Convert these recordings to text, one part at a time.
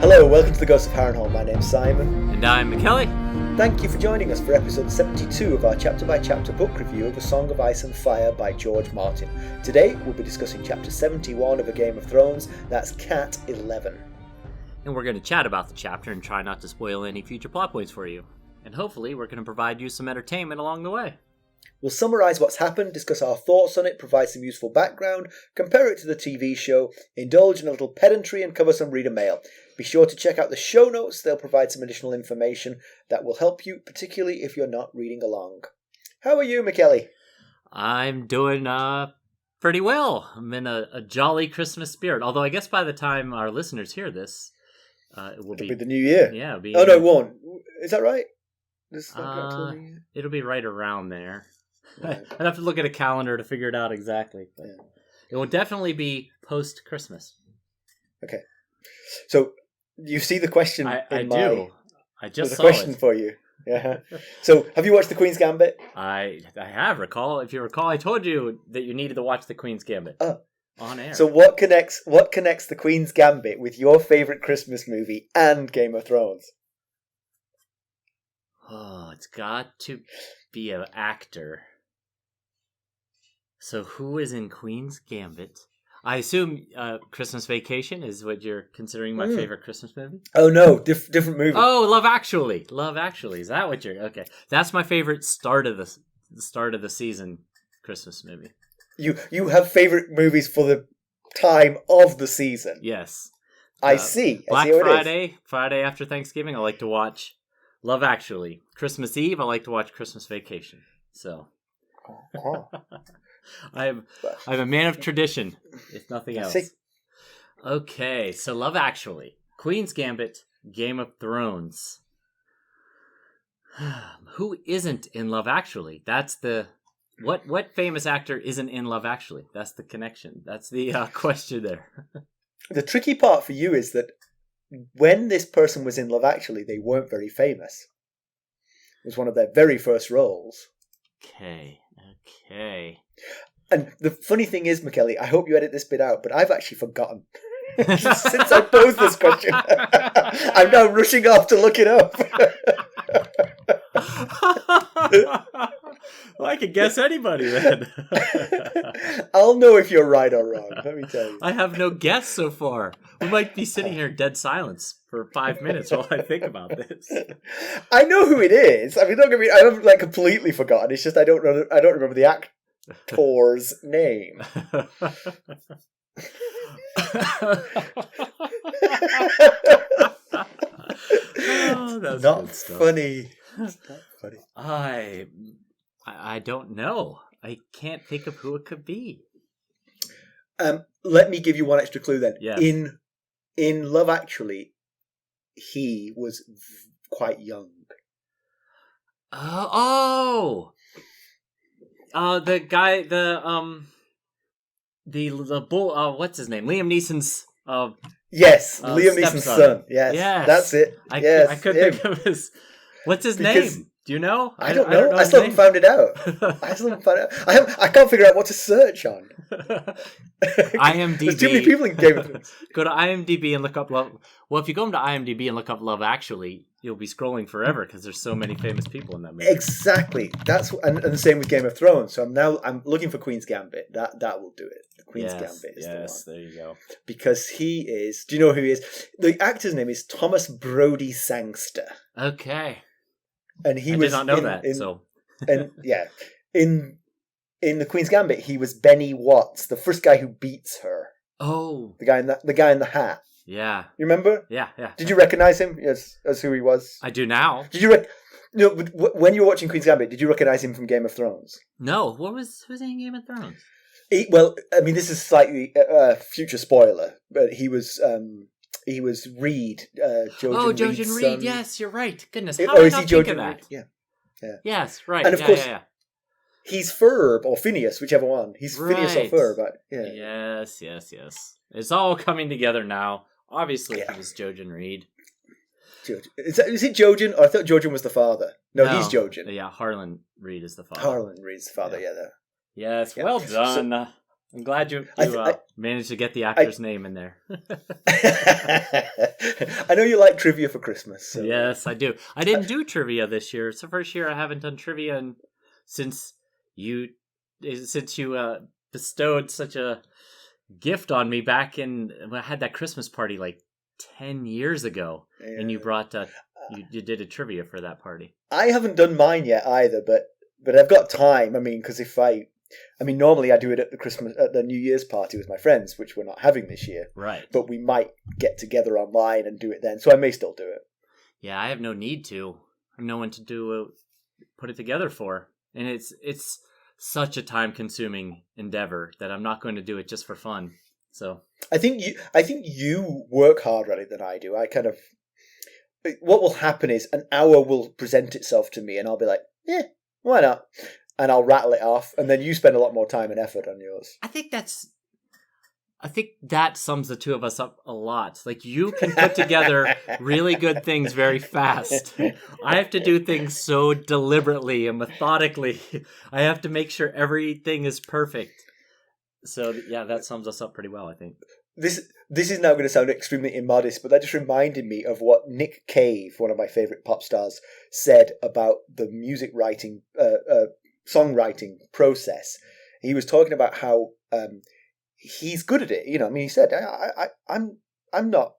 Hello, welcome to the Ghost of Harrenhal. My name's Simon. And I'm McKelly. Thank you for joining us for episode 72 of our chapter-by-chapter book review of A Song of Ice and Fire by George Martin. Today, we'll be discussing chapter 71 of A Game of Thrones, that's Cat 11. And we're going to chat about the chapter and try not to spoil any future plot points for you. And hopefully, we're going to provide you some entertainment along the way. We'll summarise what's happened, discuss our thoughts on it, provide some useful background, compare it to the TV show, indulge in a little pedantry and cover some reader mail. Be sure to check out the show notes, they'll provide some additional information that will help you, particularly if you're not reading along. How are you, McKelly? I'm doing pretty well. I'm in a jolly Christmas spirit. Although I guess by the time our listeners hear this, it'll be the new year. Yeah, it'll be. Oh no, it won't. Is that right? It'll be right around there. Right. I'd have to look at a calendar to figure it out exactly. But Yeah. It will definitely be post-Christmas. Okay. So, you see the question I in do. I just There's saw a question it. for you. Yeah. So, have you watched The Queen's Gambit? I have recall. If you recall, I told you that you needed to watch The Queen's Gambit on air. So, what connects The Queen's Gambit with your favourite Christmas movie and Game of Thrones? Oh, it's got to be an actor. So who is in Queen's Gambit? I assume Christmas Vacation is what you're considering my favorite Christmas movie? Oh no, different movie. Oh, Love Actually. Love Actually. Is that what you're... Okay. That's my favorite start of the season Christmas movie. You have favourite movies for the time of the season. Yes. I see. Black I see how Friday, Friday after Thanksgiving, I like to watch Love Actually. Christmas Eve, I like to watch Christmas Vacation. So... Oh. I'm a man of tradition, if nothing else. Okay, so Love Actually, Queen's Gambit, Game of Thrones. Who isn't in Love Actually? That's the... What famous actor isn't in Love Actually? That's the connection. That's the question there. The tricky part for you is that when this person was in Love Actually, they weren't very famous. It was one of their very first roles. Okay. And the funny thing is, McKelly, I hope you edit this bit out, but I've actually forgotten. Since I posed this question, I'm now rushing off to look it up. Well, I could guess anybody then. I'll know if you're right or wrong, let me tell you. I have no guess so far. We might be sitting here in dead silence for 5 minutes while I think about this. I know who it is. I mean, don't get me. I haven't completely forgotten. It's just I don't remember the actor's name. Oh, that's not good stuff. funny. It's not funny. I don't know. I can't think of who it could be. Let me give you one extra clue then. Yes. In Love Actually, he was quite young. The guy, the bull. What's his name? Liam Neeson's. Yes, Liam Neeson's stepson. son. Yes, that's it. I couldn't think of his. What's his name? Do you know? I don't know. I still haven't found it out. I can't figure out what to search on. IMDb. There's too many people in Game of Thrones. Go to IMDb and look up Love. Well, if you go into IMDb and look up Love Actually, you'll be scrolling forever because there's so many famous people in that movie. Exactly. And the same with Game of Thrones. So I'm looking for Queen's Gambit. That will do it. The Queen's Gambit is the one. Yes, there you go. Because he is. Do you know who he is? The actor's name is Thomas Brodie Sangster. Okay. And he I was did not know that. In the Queen's Gambit, he was Benny Watts, the first guy who beats her. Oh, the guy in the hat. Yeah, you remember? Yeah. Did you recognize him as who he was? I do now. Did you? When you were watching Queen's Gambit, did you recognize him from Game of Thrones? No. Who's in Game of Thrones? This is slightly future spoiler, but he was Reed. Jojen Reed. Son. Yes, you're right. Goodness, how did I not think of that? Yeah. Yes, right. And of course, he's Ferb or Phineas, whichever one. He's right. Phineas or Ferb. But, yeah. Yes. It's all coming together now. Obviously, it was Jojen Reed. Is it Jojen? Or I thought Jojen was the father. No, he's Jojen. Yeah, Harlan Reed is the father. Harlan Reed's the father. Yeah. Yes, well done. I'm glad you managed to get the actor's name in there. I know you like trivia for Christmas. So. Yes, I do. I didn't do trivia this year. It's the first year I haven't done trivia since you bestowed such a gift on me back when I had that Christmas party like 10 years ago, and you brought you did a trivia for that party. I haven't done mine yet either, but I've got time. I mean, because normally I do it at the New Year's party with my friends, which we're not having this year. Right. But we might get together online and do it then, so I may still do it. Yeah, I have no need to. I have no one to put it together for, and it's such a time-consuming endeavor that I'm not going to do it just for fun. So I think you work harder at it than I do. What will happen is an hour will present itself to me, and I'll be like, "Yeah, why not?" And I'll rattle it off, and then you spend a lot more time and effort on yours. I think that sums the two of us up a lot. Like, you can put together really good things very fast. I have to do things so deliberately and methodically. I have to make sure everything is perfect. So, yeah, that sums us up pretty well, I think. This is now going to sound extremely immodest, but that just reminded me of what Nick Cave, one of my favourite pop stars, said about the music writing, songwriting process. He was talking about how he's good at it. He said, I'm not,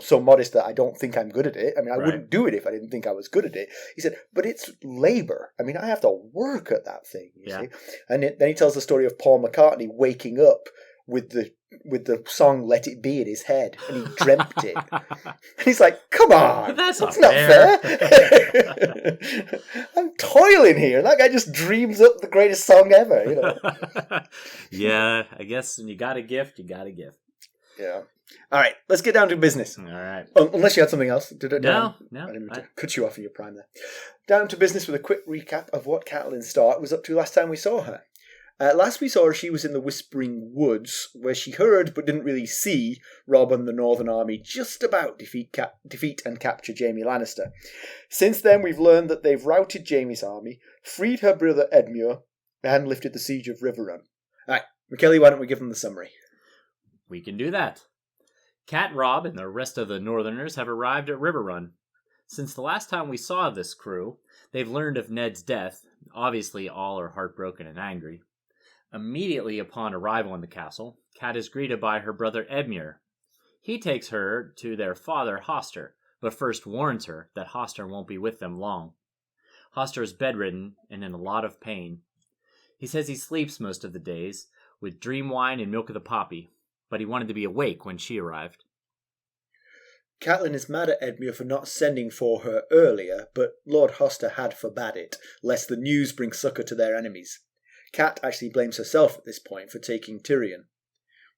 so modest that I don't think I'm good at it. I wouldn't do it if I didn't think I was good at it. He said, but it's labor. I have to work at that thing, you see. And then he tells the story of Paul McCartney waking up with the song "Let It Be" in his head, and he dreamt it. And he's like, "Come on, that's not fair." I'm toiling here, and that guy just dreams up the greatest song ever. Yeah, I guess when you got a gift, you got a gift. Yeah. All right, let's get down to business. All right. Unless you had something else. No. I didn't mean to cut you off in your prime there. Down to business with a quick recap of what Catelyn Stark was up to last time we saw her. Last we saw her, she was in the Whispering Woods, where she heard but didn't really see Robb and the Northern Army just about defeat and capture Jamie Lannister. Since then, we've learned that they've routed Jamie's army, freed her brother Edmure, and lifted the siege of Riverrun. All right, McKelly, why don't we give them the summary? We can do that. Cat, Robb, and the rest of the Northerners have arrived at Riverrun. Since the last time we saw this crew, they've learned of Ned's death. Obviously, all are heartbroken and angry. Immediately upon arrival in the castle, Cat is greeted by her brother Edmure. He takes her to their father Hoster, but first warns her that Hoster won't be with them long. Hoster is bedridden and in a lot of pain. He says he sleeps most of the days, with dream wine and milk of the poppy, but he wanted to be awake when she arrived. Catelyn is mad at Edmure for not sending for her earlier, but Lord Hoster had forbade it, lest the news bring succour to their enemies. Cat actually blames herself at this point for taking Tyrion,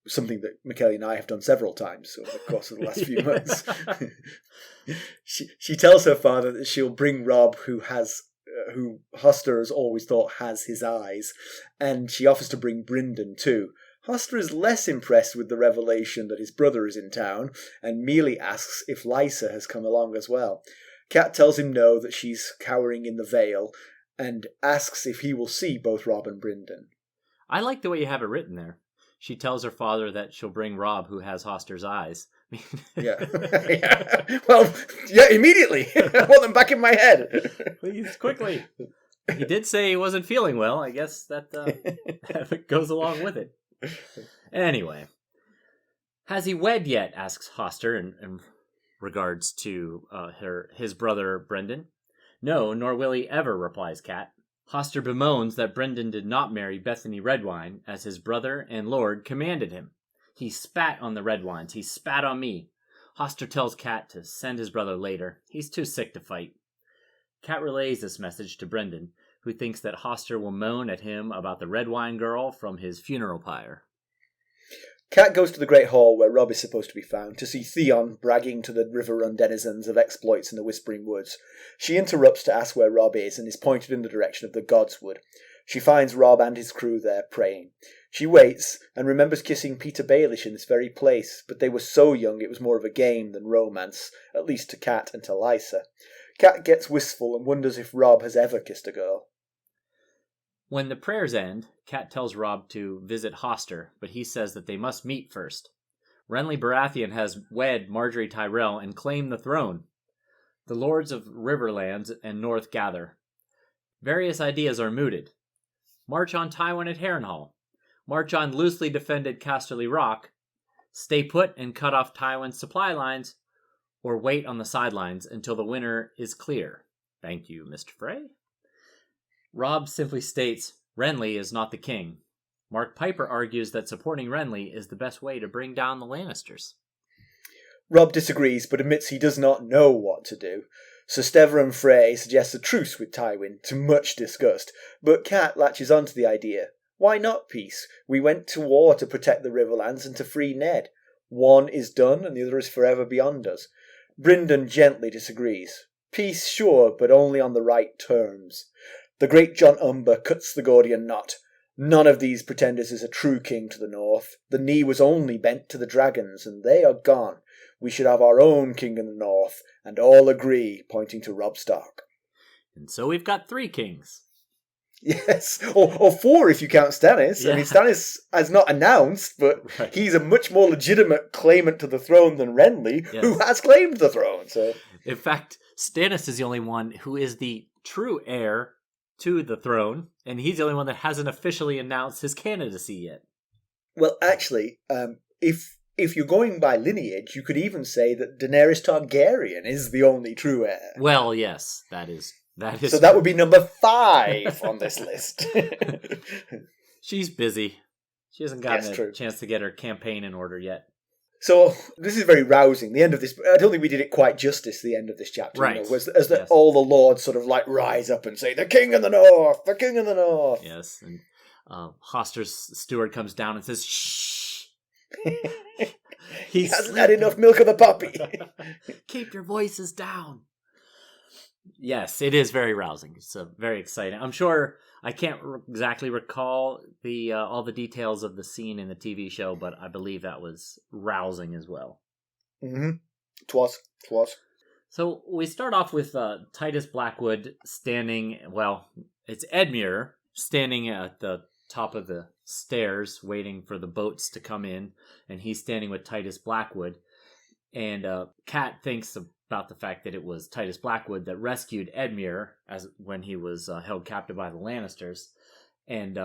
something that McKelly and I have done several times over the course of the last few months. She tells her father that she'll bring Robb, who Hoster has always thought has his eyes, and she offers to bring Brynden too. Hoster is less impressed with the revelation that his brother is in town, and merely asks if Lysa has come along as well. Cat tells him no, that she's cowering in the Vale, and asks if he will see both Robb and Brynden. I like the way you have it written there. She tells her father that she'll bring Robb, who has Hoster's eyes. Yeah. Well, yeah, immediately. I want them back in my head. Please, quickly. He did say he wasn't feeling well. I guess that goes along with it. Anyway. Has he wed yet? Asks Hoster in regards to his brother Brynden. No, nor will he ever, replies Cat. Hoster bemoans that Brynden did not marry Bethany Redwine, as his brother and lord commanded him. He spat on the Redwines. He spat on me. Hoster tells Cat to send his brother later. He's too sick to fight. Cat relays this message to Brynden, who thinks that Hoster will moan at him about the Redwine girl from his funeral pyre. Cat goes to the Great Hall where Robb is supposed to be found to see Theon bragging to the Riverrun denizens of exploits in the Whispering Woods. She interrupts to ask where Robb is and is pointed in the direction of the Godswood. She finds Robb and his crew there praying. She waits and remembers kissing Peter Baelish in this very place, but they were so young it was more of a game than romance, at least to Cat and to Lysa. Cat gets wistful and wonders if Robb has ever kissed a girl. When the prayers end, Cat tells Robb to visit Hoster, but he says that they must meet first. Renly Baratheon has wed Margaery Tyrell and claimed the throne. The lords of Riverlands and North gather. Various ideas are mooted. March on Tywin at Harrenhal. March on loosely defended Casterly Rock. Stay put and cut off Tywin's supply lines, or wait on the sidelines until the winter is clear. Thank you, Mr. Frey. Robb simply states, Renly is not the king. Mark Piper argues that supporting Renly is the best way to bring down the Lannisters. Robb disagrees, but admits he does not know what to do. Sir Steveran Frey suggests a truce with Tywin, to much disgust, but Cat latches onto the idea. Why not peace? We went to war to protect the Riverlands and to free Ned. One is done and the other is forever beyond us. Brynden gently disagrees. Peace, sure, but only on the right terms. The Greatjohn Umber cuts the Gordian knot. None of these pretenders is a true king to the north. The knee was only bent to the dragons, and they are gone. We should have our own king in the north, and all agree, pointing to Robb Stark. And so we've got 3 kings. Yes, or 4 if you count Stannis. Yeah. I mean, Stannis has not announced, but Right. he's a much more legitimate claimant to the throne than Renly, Yes. who has claimed the throne. So, In fact, Stannis is the only one who is the true heir to the throne, and he's the only one that hasn't officially announced his candidacy yet. well, actually, if you're going by lineage, you could even say that Daenerys Targaryen is the only true heir. Well, yes, that is So that would be number 5 on this list. She's busy. She hasn't Yes, gotten true. a chance to get her campaign in order yet. So this is very rousing. The end of this, I don't think we did it quite justice. The end of this chapter, Right. You know, as Yes. all the lords sort of like rise up and say, "The king in the north, the king in the north." Yes, and Hoster's steward comes down and says, "Shh." He hasn't had enough milk of the puppy. Keep your voices down. Yes, it is very rousing. It's very exciting. I'm sure I can't exactly recall the all the details of the scene in the TV show, but I believe that was rousing as well. Mm-hmm. Twas. So we start off with Titus Blackwood standing, well, it's Edmure standing at the top of the stairs waiting for the boats to come in, and he's standing with Titus Blackwood. And Cat thinks about the fact that it was Titus Blackwood that rescued Edmure when he was held captive by the Lannisters. And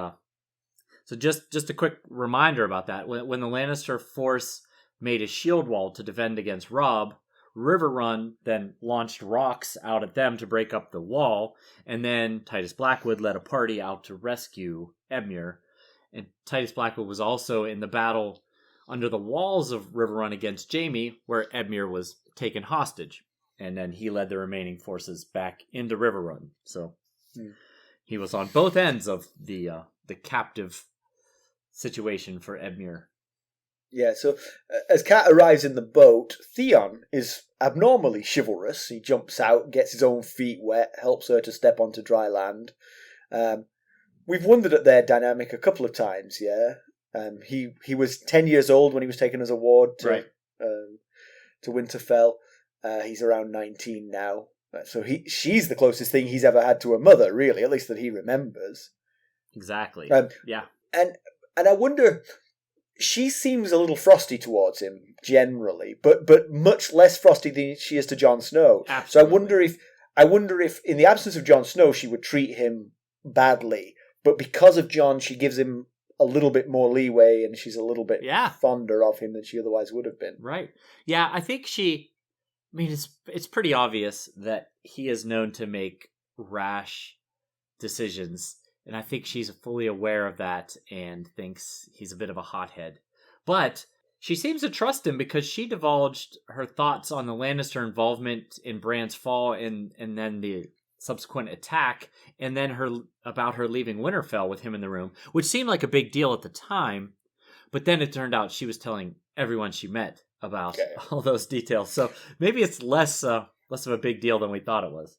so just a quick reminder about that. When the Lannister force made a shield wall to defend against Robb, Riverrun then launched rocks out at them to break up the wall, and then Titus Blackwood led a party out to rescue Edmure. And Titus Blackwood was also in the battle under the walls of Riverrun against Jamie, where Edmure was taken hostage. And then he led the remaining forces back into Riverrun. So he was on both ends of the captive situation for Edmure. Yeah, so as Cat arrives in the boat, Theon is abnormally chivalrous. He jumps out, gets his own feet wet, helps her to step onto dry land. We've wondered at their dynamic a couple of times, yeah. He was 10 years old when he was taken as a ward to Winterfell. He's around 19 now. So she's the closest thing he's ever had to a mother, really, at least that he remembers. Exactly. Yeah. And I wonder, she seems a little frosty towards him generally, but much less frosty than she is to Jon Snow. Absolutely. So I wonder if in the absence of Jon Snow she would treat him badly, but because of Jon she gives him a little bit more leeway and she's a little bit fonder of him than she otherwise would have been. Right. Yeah, I think it's pretty obvious that he is known to make rash decisions, and I think she's fully aware of that and thinks he's a bit of a hothead. But she seems to trust him because she divulged her thoughts on the Lannister involvement in Bran's fall and then the subsequent attack, and then about her leaving Winterfell with him in the room, which seemed like a big deal at the time, but then it turned out she was telling everyone she met about all those details. So maybe it's less of a big deal than we thought it was.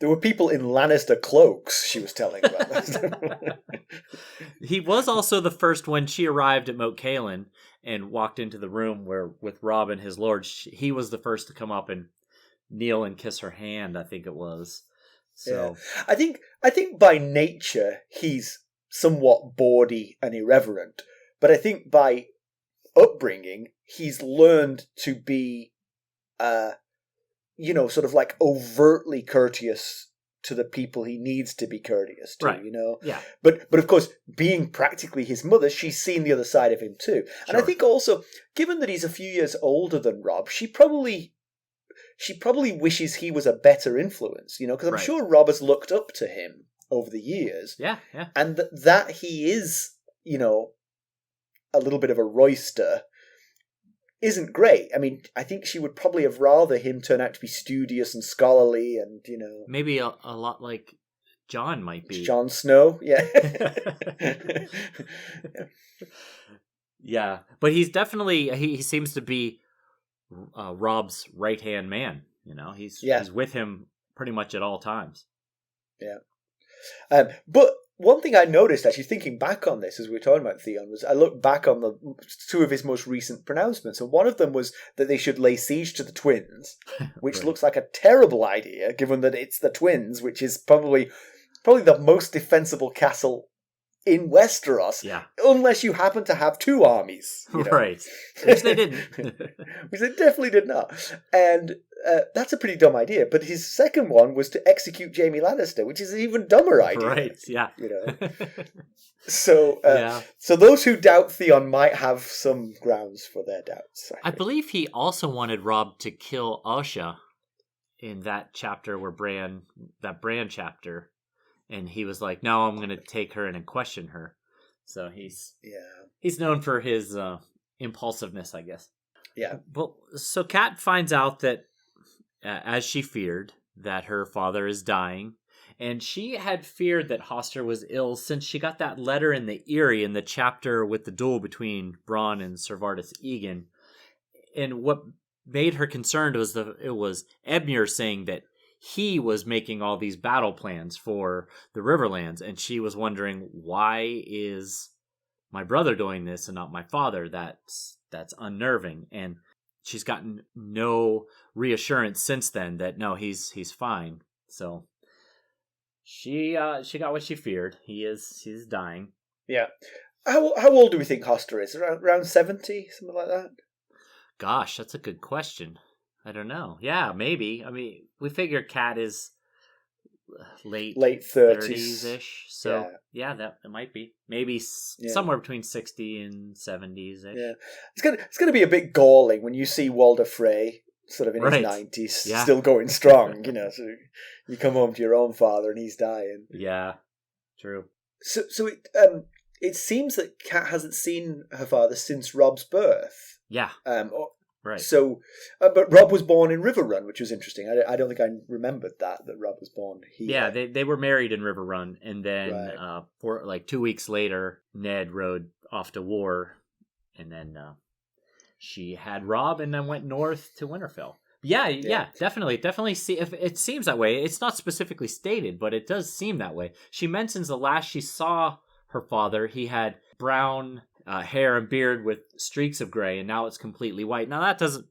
There were people in Lannister cloaks she was telling about that. He was also the first when she arrived at Moat Cailin and walked into the room with Robb and his lord. He was the first to come up and kneel and kiss her hand, I think it was. So I think by nature he's somewhat bawdy and irreverent, but I think by upbringing he's learned to be, sort of like overtly courteous to the people he needs to be courteous to, Right. Yeah. But of course, being practically his mother, she's seen the other side of him too. And I think also, given that he's a few years older than Robb, she probably wishes he was a better influence, because I'm sure Robb has looked up to him over the years. Yeah. And that he is, a little bit of a roister isn't great. I mean, I think she would probably have rather him turn out to be studious and scholarly and, maybe a lot like Jon might be. Jon Snow, yeah. Yeah, but he's definitely, he seems to be Robb's right-hand man. He's with him pretty much at all times. Yeah. But one thing I noticed, actually, thinking back on this as we were talking about Theon, was I looked back on the two of his most recent pronouncements, and one of them was that they should lay siege to the twins, which looks like a terrible idea, given that it's the twins, which is probably the most defensible castle in Westeros, unless you happen to have two armies. Right, which they didn't. Which they definitely did not. And that's a pretty dumb idea. But his second one was to execute Jamie Lannister, which is an even dumber idea. Right, yeah. So those who doubt Theon might have some grounds for their doubts. I believe he also wanted Robb to kill Osha in that chapter where Bran chapter. And he was like, no, I'm going to take her in and question her. So he's known for his impulsiveness, I guess. Yeah. Well, so Cat finds out that, as she feared, that her father is dying. And she had feared that Hoster was ill since she got that letter in the Eyrie in the chapter with the duel between Bronn and Ser Vardis Egen. And what made her concerned was it was Edmure saying that he was making all these battle plans for the Riverlands, and she was wondering, why is my brother doing this and not my father? That's unnerving. And she's gotten no reassurance since then that no, he's fine. So she got what she feared. He's dying. Yeah. How old do we think Hoster is? Around 70, something like that? Gosh, that's a good question. I don't know. Yeah, maybe. I mean, we figure Cat is late 30s-ish. So, yeah, that it might be. Maybe somewhere between 60 and 70s-ish. Yeah. It's going to be a bit galling when you see Walder Frey sort of in his 90s, still going strong, so you come home to your own father and he's dying. Yeah, true. So it seems that Cat hasn't seen her father since Robb's birth. Yeah. Right. So, but Robb was born in Riverrun, which was interesting. I don't think I remembered that Robb was born here. Yeah, they were married in Riverrun, and then for like 2 weeks later, Ned rode off to war, and then she had Robb, and then went north to Winterfell. Yeah, definitely. See, if it seems that way. It's not specifically stated, but it does seem that way. She mentions the last she saw her father, he had brown hair and beard with streaks of gray, and now it's completely white. Now that just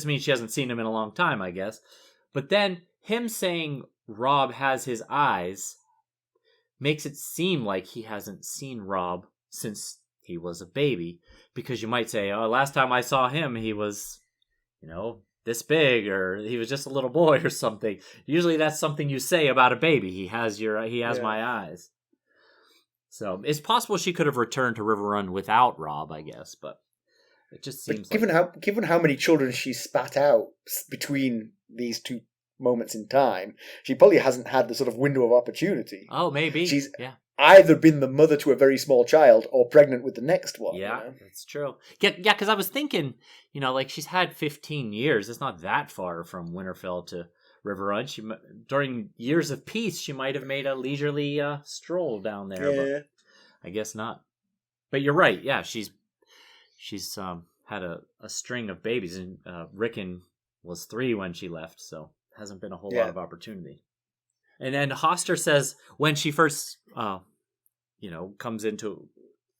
means she hasn't seen him in a long time, I guess. But then him saying Robb has his eyes makes it seem like he hasn't seen Robb since he was a baby, because you might say, oh, last time I saw him he was, this big, or he was just a little boy or something. Usually that's something you say about a baby. He has my eyes. So it's possible she could have returned to Riverrun without Robb, I guess, but it just seems. But given how many children she spat out between these two moments in time, she probably hasn't had the sort of window of opportunity. Oh, maybe she's either been the mother to a very small child or pregnant with the next one. Yeah, that's true. Yeah, because I was thinking, like she's had 15 years. It's not that far from Winterfell to Riverrun. During years of peace, she might have made a leisurely stroll down there. Yeah. But I guess not. But you're right. Yeah, she's had a string of babies, and Rickon was 3 when she left, so hasn't been a whole lot of opportunity. And then Hoster says when she first, comes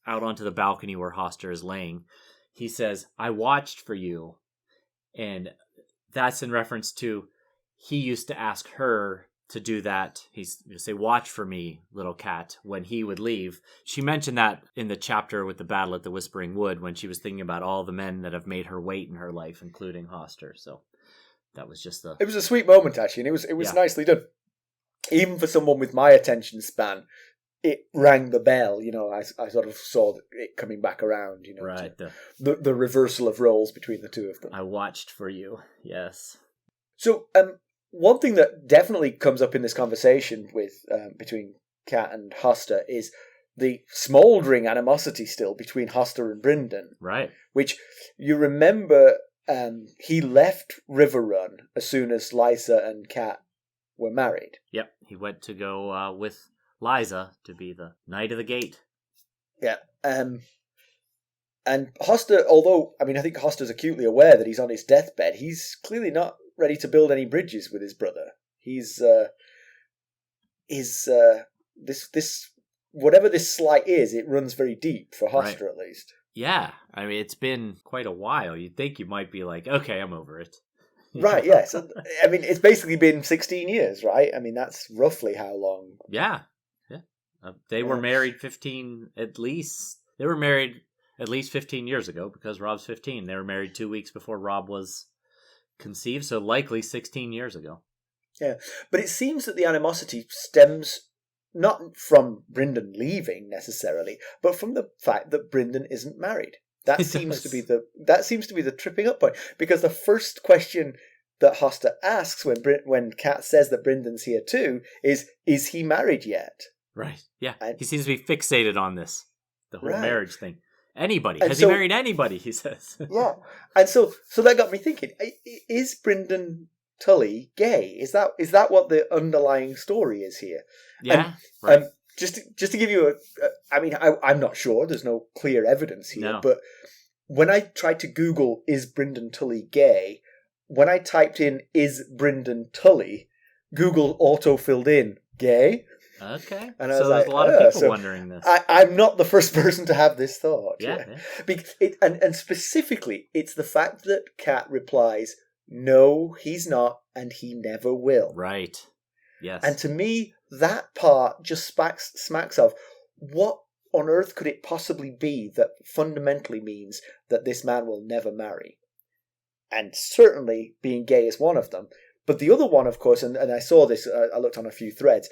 out onto the balcony where Hoster is laying, he says, "I watched for you," and that's in reference to. He used to ask her to do that. He's say, "Watch for me, little cat," when he would leave. She mentioned that in the chapter with the battle at the Whispering Wood when she was thinking about all the men that have made her wait in her life, including Hoster. So that was just It was a sweet moment, actually, and it was nicely done. Even for someone with my attention span, it rang the bell. I sort of saw it coming back around. Right. The reversal of roles between the two of them. I watched for you. Yes. So, one thing that definitely comes up in this conversation with between Cat and Hoster is the smouldering animosity still between Hoster and Brynden. Right. Which you remember, he left Riverrun as soon as Lysa and Cat were married. Yep. He went to go with Lysa to be the Knight of the Gate. Yeah. And Hoster, although, I think Hoster's acutely aware that he's on his deathbed, he's clearly not ready to build any bridges with his brother. He's this whatever this slight is, it runs very deep for Hoster, at least. Yeah, it's been quite a while. You'd think you might be like, okay, I'm over it. Right, yeah. So, it's basically been 16 years, right? That's roughly how long. Yeah. They were married at least 15 years ago, because Robb's 15. They were married 2 weeks before Robb was conceived, so likely 16 years ago. Yeah, but it seems that the animosity stems not from Brynden leaving necessarily, but from the fact that Brynden isn't married. That seems to be the tripping up point, because the first question that Hoster asks when Cat says that Brendan's here too is he married yet? Right. Yeah. He seems to be fixated on this, the whole marriage thing. Anybody. And Has he married anybody, he says. Yeah. And so that got me thinking, is Brynden Tully gay? Is that what the underlying story is here? Yeah. Right. Just to give you I'm not sure. There's no clear evidence here. No. But when I tried to Google, is Brynden Tully gay? When I typed in, is Brynden Tully, Google auto-filled in gay. Okay. And so there's a lot of people wondering this. I'm not the first person to have this thought. Yeah. And specifically, it's the fact that Cat replies, no, he's not, and he never will. Right. Yes. And to me, that part just smacks of what on earth could it possibly be that fundamentally means that this man will never marry? And certainly being gay is one of them. But the other one, of course, and I saw this, I looked on a few threads,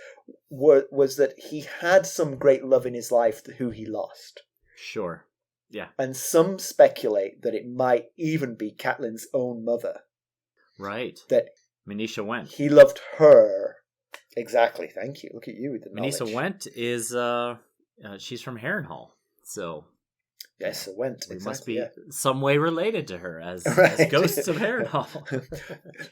was that he had some great love in his life who he lost. Sure. Yeah. And some speculate that it might even be Catelyn's own mother. Right. That Manisha Went. He loved her. Exactly. Thank you. Look at you with the knowledge. Manisha Went is, she's from Harrenhal. So... Yes, it went. We must be some way related to her as ghosts of Harrenhal.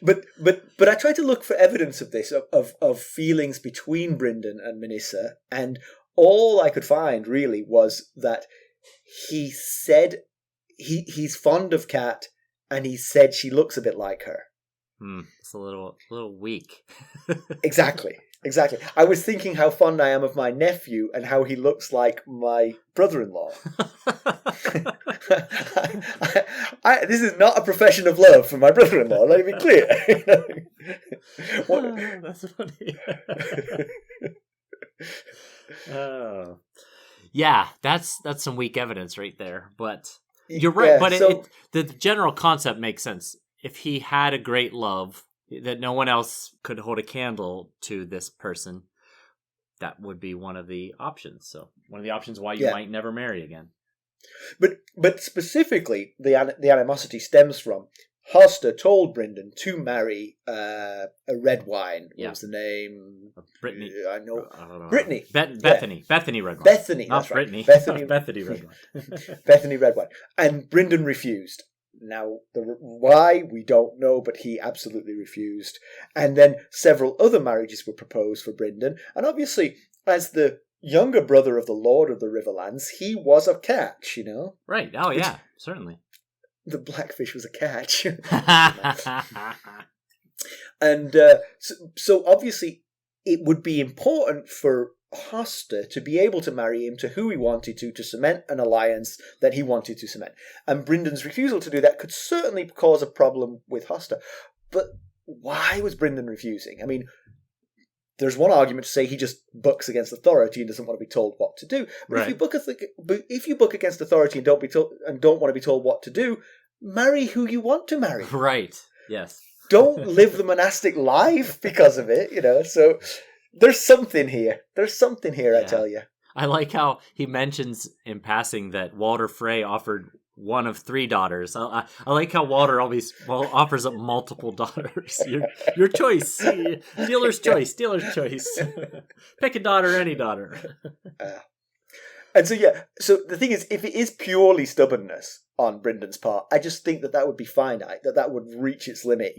but I tried to look for evidence of this, of feelings between Brynden and Manisha, and all I could find really was that he said he's fond of Cat, and he said she looks a bit like her. It's a little weak. Exactly. I was thinking how fond I am of my nephew and how he looks like my brother-in-law. This is not a profession of love for my brother-in-law, let me be clear. That's funny. Oh. Yeah, that's some weak evidence right there. But you're right. Yeah, but the general concept makes sense. If he had a great love that no one else could hold a candle to this person, that would be one of the options. So one of the options why you might never marry again. But specifically, the animosity stems from Hoster told Brynden to marry a red wine. What was the name? Brittany. I know. Brittany. Bethany. Bethany red wine. Bethany. Not that's right. Brittany. Bethany. Bethany red wine. Bethany red wine. And Brynden refused. Now, why, we don't know, but he absolutely refused. And then several other marriages were proposed for Brynden. And obviously, as the younger brother of the Lord of the Riverlands, he was a catch, Right. Oh, yeah. Certainly. The blackfish was a catch. And so obviously, it would be important for Hoster to be able to marry him to who he wanted to cement an alliance that he wanted to cement. And Brendan's refusal to do that could certainly cause a problem with Hoster. But why was Brynden refusing? there's one argument to say he just bucks against authority and doesn't want to be told what to do. But Right. if you buck against authority and don't want to be told what to do, marry who you want to marry. Right. Yes. Don't live the monastic life because of it, So there's something here. I tell you. I like how he mentions in passing that Walder Frey offered one of 3 daughters. I like how Walder always offers up multiple daughters. Your choice. Dealer's choice. Pick a daughter, any daughter. And so, so the thing is, if it is purely stubbornness on Brynden's part, I just think that would be finite, that would reach its limit.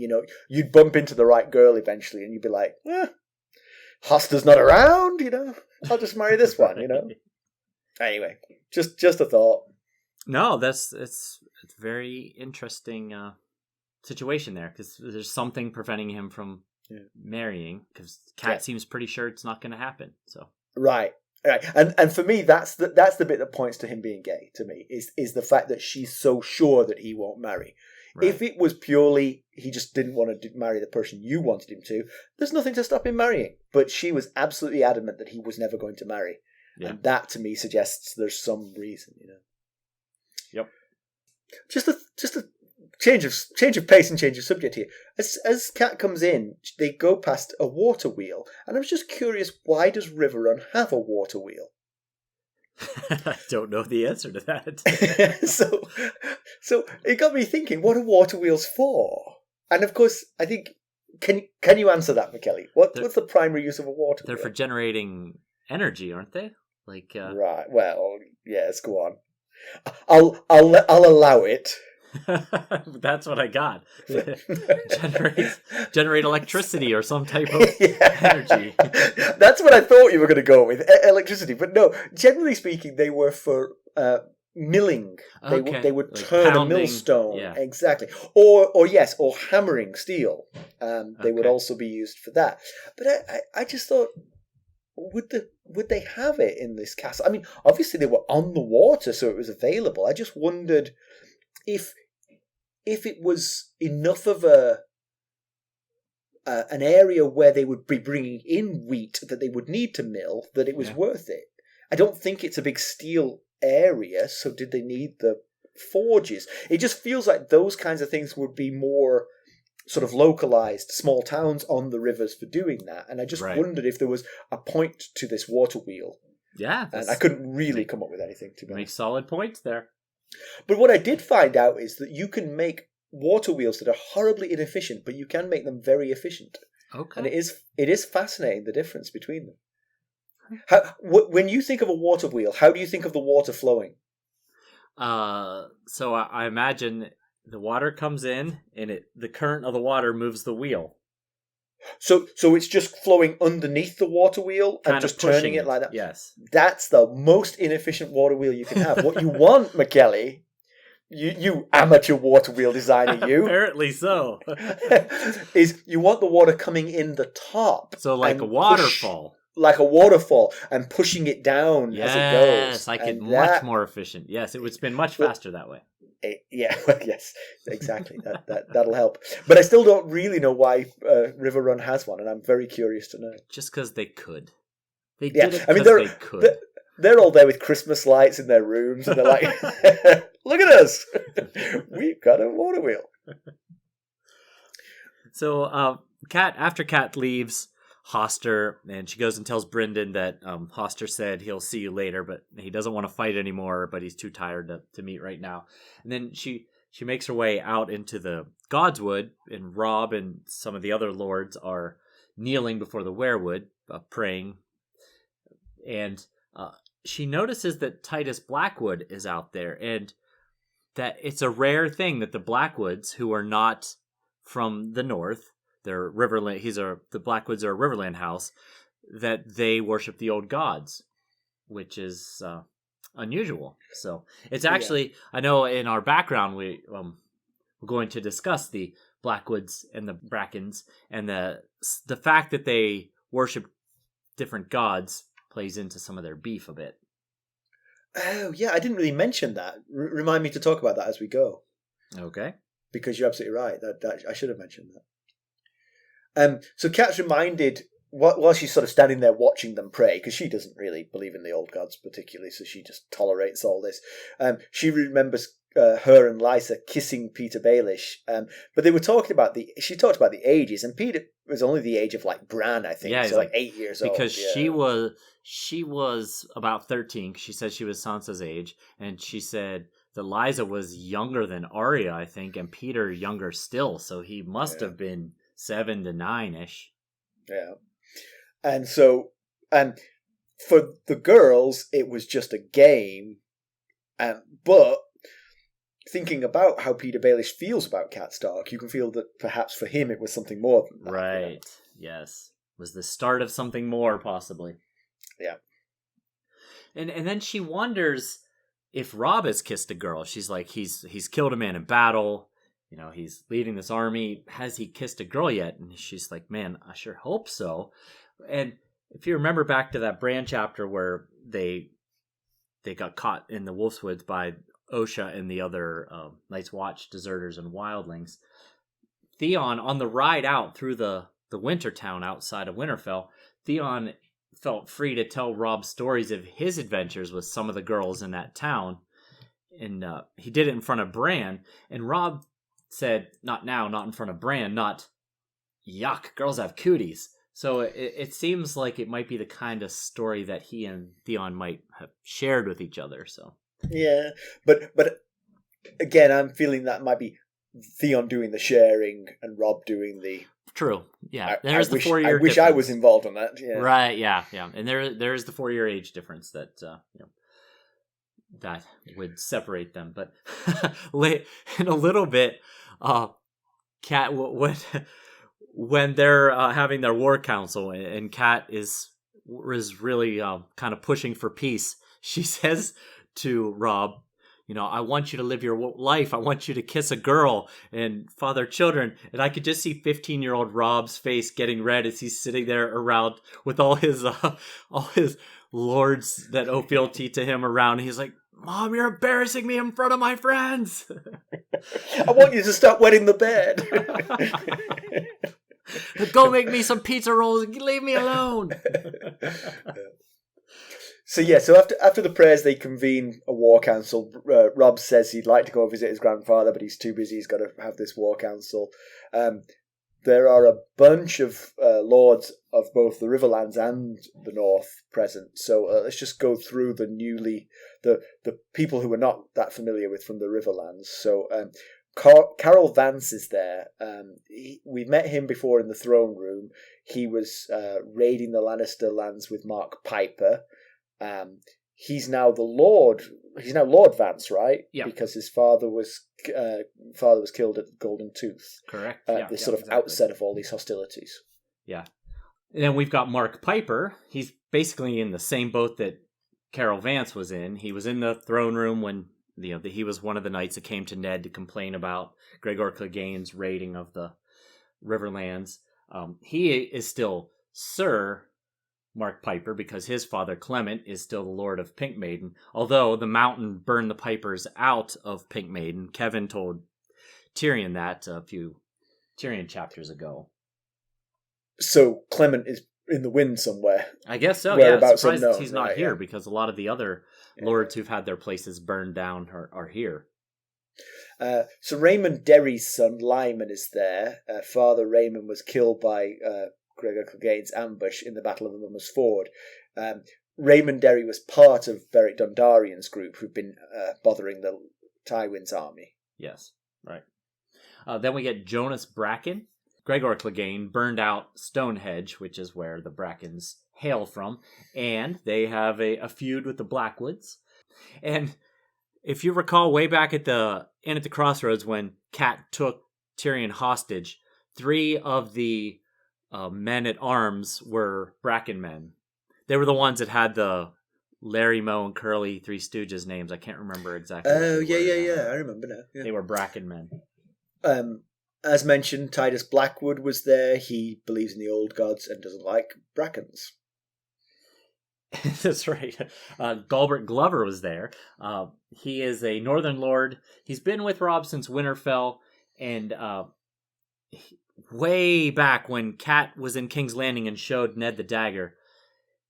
You'd bump into the right girl eventually and you'd be like, Hoster's not around, I'll just marry this one, Anyway, just a thought. No, it's a very interesting situation there, because there's something preventing him from marrying, because Cat seems pretty sure it's not going to happen. So Right. And for me, that's the bit that points to him being gay. To me, is the fact that she's so sure that he won't marry. Right. If it was purely he just didn't want to marry the person you wanted him to, there's nothing to stop him marrying. But she was absolutely adamant that he was never going to marry, and that to me suggests there's some reason. Yep. Just a change of pace and change of subject here. As Cat comes in, they go past a water wheel, and I was just curious, why does Riverrun have a water wheel? I don't know the answer to that. so it got me thinking, what are water wheels for? And of course, I think can you answer that, McKelly? What's the primary use of a water wheel? They're for generating energy, aren't they? Right. Well, yes. Go on. I'll allow it. That's what I got. Generate electricity or some type of energy. That's what I thought you were going to go with, electricity. But no, generally speaking, they were for milling. They would turn a millstone, exactly, or hammering steel. They would also be used for that. But I just thought, would they have it in this castle? I mean, obviously they were on the water, so it was available. I just wondered if it was enough of an area where they would be bringing in wheat that they would need to mill, that it was worth it. I don't think it's a big steel area, so did they need the forges? It just feels like those kinds of things would be more sort of localized, small towns on the rivers for doing that. And I just wondered if there was a point to this water wheel. Yeah. And I couldn't really come up with anything, to be honest. Make solid points there. But what I did find out is that you can make water wheels that are horribly inefficient, but you can make them very efficient. Okay. And it is fascinating, the difference between them. When you think of a water wheel, how do you think of the water flowing? So I imagine the water comes in, and the current of the water moves the wheel. So it's just flowing underneath the water wheel and just turning it like that? Yes. That's the most inefficient water wheel you can have. What you want, McKelly, you amateur water wheel designer, you. Apparently so. Is you want the water coming in the top. So like a waterfall. Like a waterfall, and pushing it down as it goes. Yes, much more efficient. Yes, it would spin much faster that way. Yes, exactly. That'll help. But I still don't really know why Riverrun has one, and I'm very curious to know. Just because they could. They did it because they could. They're all there with Christmas lights in their rooms, and they're like, look at us. We've got a water wheel. So after Cat leaves Hoster, and she goes and tells Brynden that Hoster said he'll see you later, but he doesn't want to fight anymore, but he's too tired to meet right now. And then she makes her way out into the Godswood, and Robb and some of the other lords are kneeling before the weirwood, praying. And she notices that Titus Blackwood is out there, and that it's a rare thing that the Blackwoods, who are not from the north, they're Riverland. The Blackwoods are a Riverland house, that they worship the old gods, which is unusual. So it's actually, I know in our background we're going to discuss the Blackwoods and the Brackens, and the fact that they worship different gods plays into some of their beef a bit. Oh yeah, I didn't really mention that. Remind me to talk about that as we go. Okay. Because you're absolutely right. That I should have mentioned that. So Kat's reminded while she's sort of standing there watching them pray, because she doesn't really believe in the old gods particularly, so she just tolerates all this. She remembers her and Lysa kissing Peter Baelish, but they were talking about she talked about the ages, and Peter was only the age of like Bran, I think, Yeah, so like 8 years old. Because she was about 13. She said she was Sansa's age, and she said that Lysa was younger than Arya, I think, and Peter younger still, so he must have been 7 to 9-ish. Yeah. And so, and for the girls, it was just a game, but thinking about how Peter Baelish feels about Cat Stark, you can feel that perhaps for him it was something more than that. Right, you know? Yes. Was the start of something more, possibly. Yeah. And then she wonders if Robb has kissed a girl. She's like, he's killed a man in battle. You know, he's leading this army. Has he kissed a girl yet? And she's like, man, I sure hope so. And if you remember back to that Bran chapter where they got caught in the Wolfswoods by Osha and the other Night's Watch deserters and wildlings, Theon, on the ride out through the winter town outside of Winterfell, Theon felt free to tell Robb stories of his adventures with some of the girls in that town. And he did it in front of Bran. And Robb said, not now, not in front of Bran, not, yuck, girls have cooties. So it seems like it might be the kind of story that he and Theon might have shared with each other. So yeah, but again, I'm feeling that might be Theon doing the sharing and Robb doing the. True. Yeah, there's the 4-year. I wish I was involved on that. Yeah. Right. Yeah. And there's the 4-year age difference that that would separate them. But in a little bit, Cat when they're having their war council and Cat is really kind of pushing for peace, she says to Robb, I want you to live your life. I want you to kiss a girl and father children. And I could just see 15-year-old Robb's face getting red as he's sitting there around with all his lords that owe fealty to him around. He's like, Mom, you're embarrassing me in front of my friends. I want you to stop wetting the bed. Go make me some pizza rolls and leave me alone. So after the prayers, they convene a war council. Robb says he'd like to go visit his grandfather, but he's too busy. He's got to have this war council. There are a bunch of lords of both the Riverlands and the North present. So let's just go through the people who we're not that familiar with from the Riverlands. So Carol Vance is there. We met him before in the throne room. He was raiding the Lannister lands with Mark Piper. He's now the Lord. He's now Lord Vance, right? Yeah. Because his father was killed at Golden Tooth. Correct. Outset of all these hostilities. Yeah. And then we've got Mark Piper. He's basically in the same boat that Carol Vance was in. He was in the throne room when he was one of the knights that came to Ned to complain about Gregor Clegane's raiding of the Riverlands. He is still Sir Mark Piper because his father Clement is still the Lord of Pink Maiden. Although the mountain burned the Pipers out of Pink Maiden, Kevin told Tyrion that a few Tyrion chapters ago. So Clement is in the wind somewhere. I guess so. Whereabouts surprised unknown, he's not right, here because a lot of the other lords who've had their places burned down are here. So Raymond Derry's son Lyman is there. Father Raymond was killed by Gregor Clegane's ambush in the Battle of the Mummers Ford. Raymond Derry was part of Beric Dondarrion's group who've been bothering the Tywin's army. Yes, right. Then we get Jonas Bracken. Gregor Clegane burned out Stonehenge, which is where the Brackens hail from, and they have a feud with the Blackwoods. And if you recall way back at the Inn at the Crossroads when Cat took Tyrion hostage, 3 of the men at arms were Bracken men. They were the ones that had the Larry, Moe, and Curly Three Stooges names. I can't remember exactly. Oh, yeah. I remember now. Yeah. They were Bracken men. As mentioned, Titus Blackwood was there. He believes in the old gods and doesn't like Brackens. That's right. Galbert Glover was there. He is a Northern Lord. He's been with Robb since Winterfell, and way back when Cat was in King's Landing and showed Ned the dagger,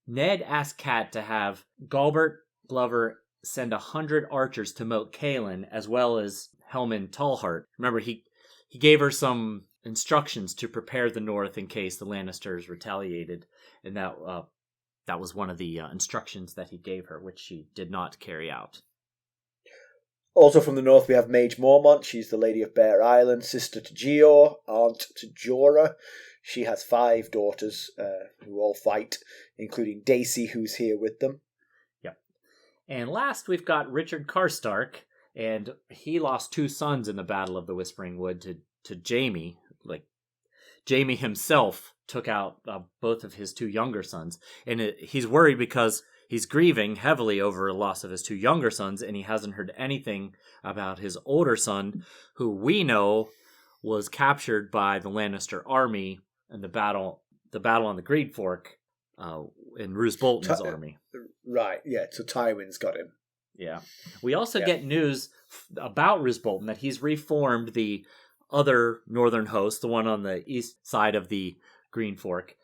Ned asked Cat to have Galbert Glover send 100 archers to Moat Cailin, as well as Helman Tallheart. Remember, he gave her some instructions to prepare the North in case the Lannisters retaliated, and that was one of the instructions that he gave her, which she did not carry out. Also from the north, we have Mage Mormont. She's the Lady of Bear Island, sister to Gior, aunt to Jorah. She has 5 daughters who all fight, including Daisy, who's here with them. Yep. And last, we've got Richard Karstark, and he lost 2 sons in the Battle of the Whispering Wood to Jamie. Like, Jamie himself took out both of his 2 younger sons, and he's worried because he's grieving heavily over the loss of his 2 younger sons, and he hasn't heard anything about his older son, who we know was captured by the Lannister army in the battle on the Great Fork in Roose Bolton's army. Right, yeah, so Tywin's got him. Yeah. We also get news about Roose Bolton that he's reformed the other northern host, the one on the east side of the Green Fork.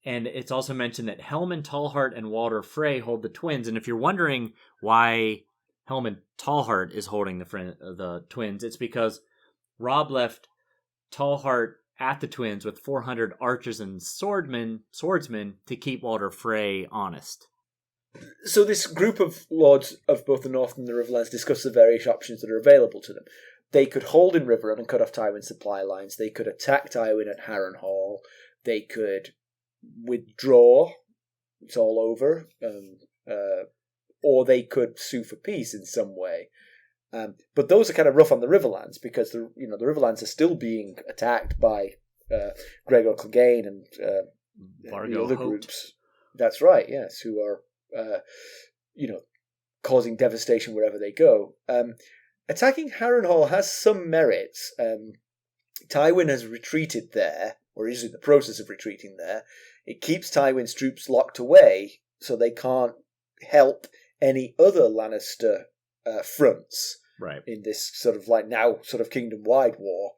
And it's also mentioned that Helman Tallheart and Walder Frey hold the twins. And if you're wondering why Helman Tallheart is holding the twins, it's because Robb left Tallheart at the twins with 400 archers and swordsmen to keep Walder Frey honest. So this group of lords of both the North and the Riverlands discuss the various options that are available to them. They could hold in Riverrun and cut off Tywin's supply lines. They could attack Tywin at Harrenhal. They could withdraw. It's all over. Or they could sue for peace in some way. But those are kind of rough on the Riverlands because the Riverlands are still being attacked by Gregor Clegane and the other groups. That's right. Yes, who are causing devastation wherever they go. Attacking Harrenhal has some merits. Tywin has retreated there, or is in the process of retreating there. It keeps Tywin's troops locked away, so they can't help any other Lannister fronts in this sort of kingdom-wide war.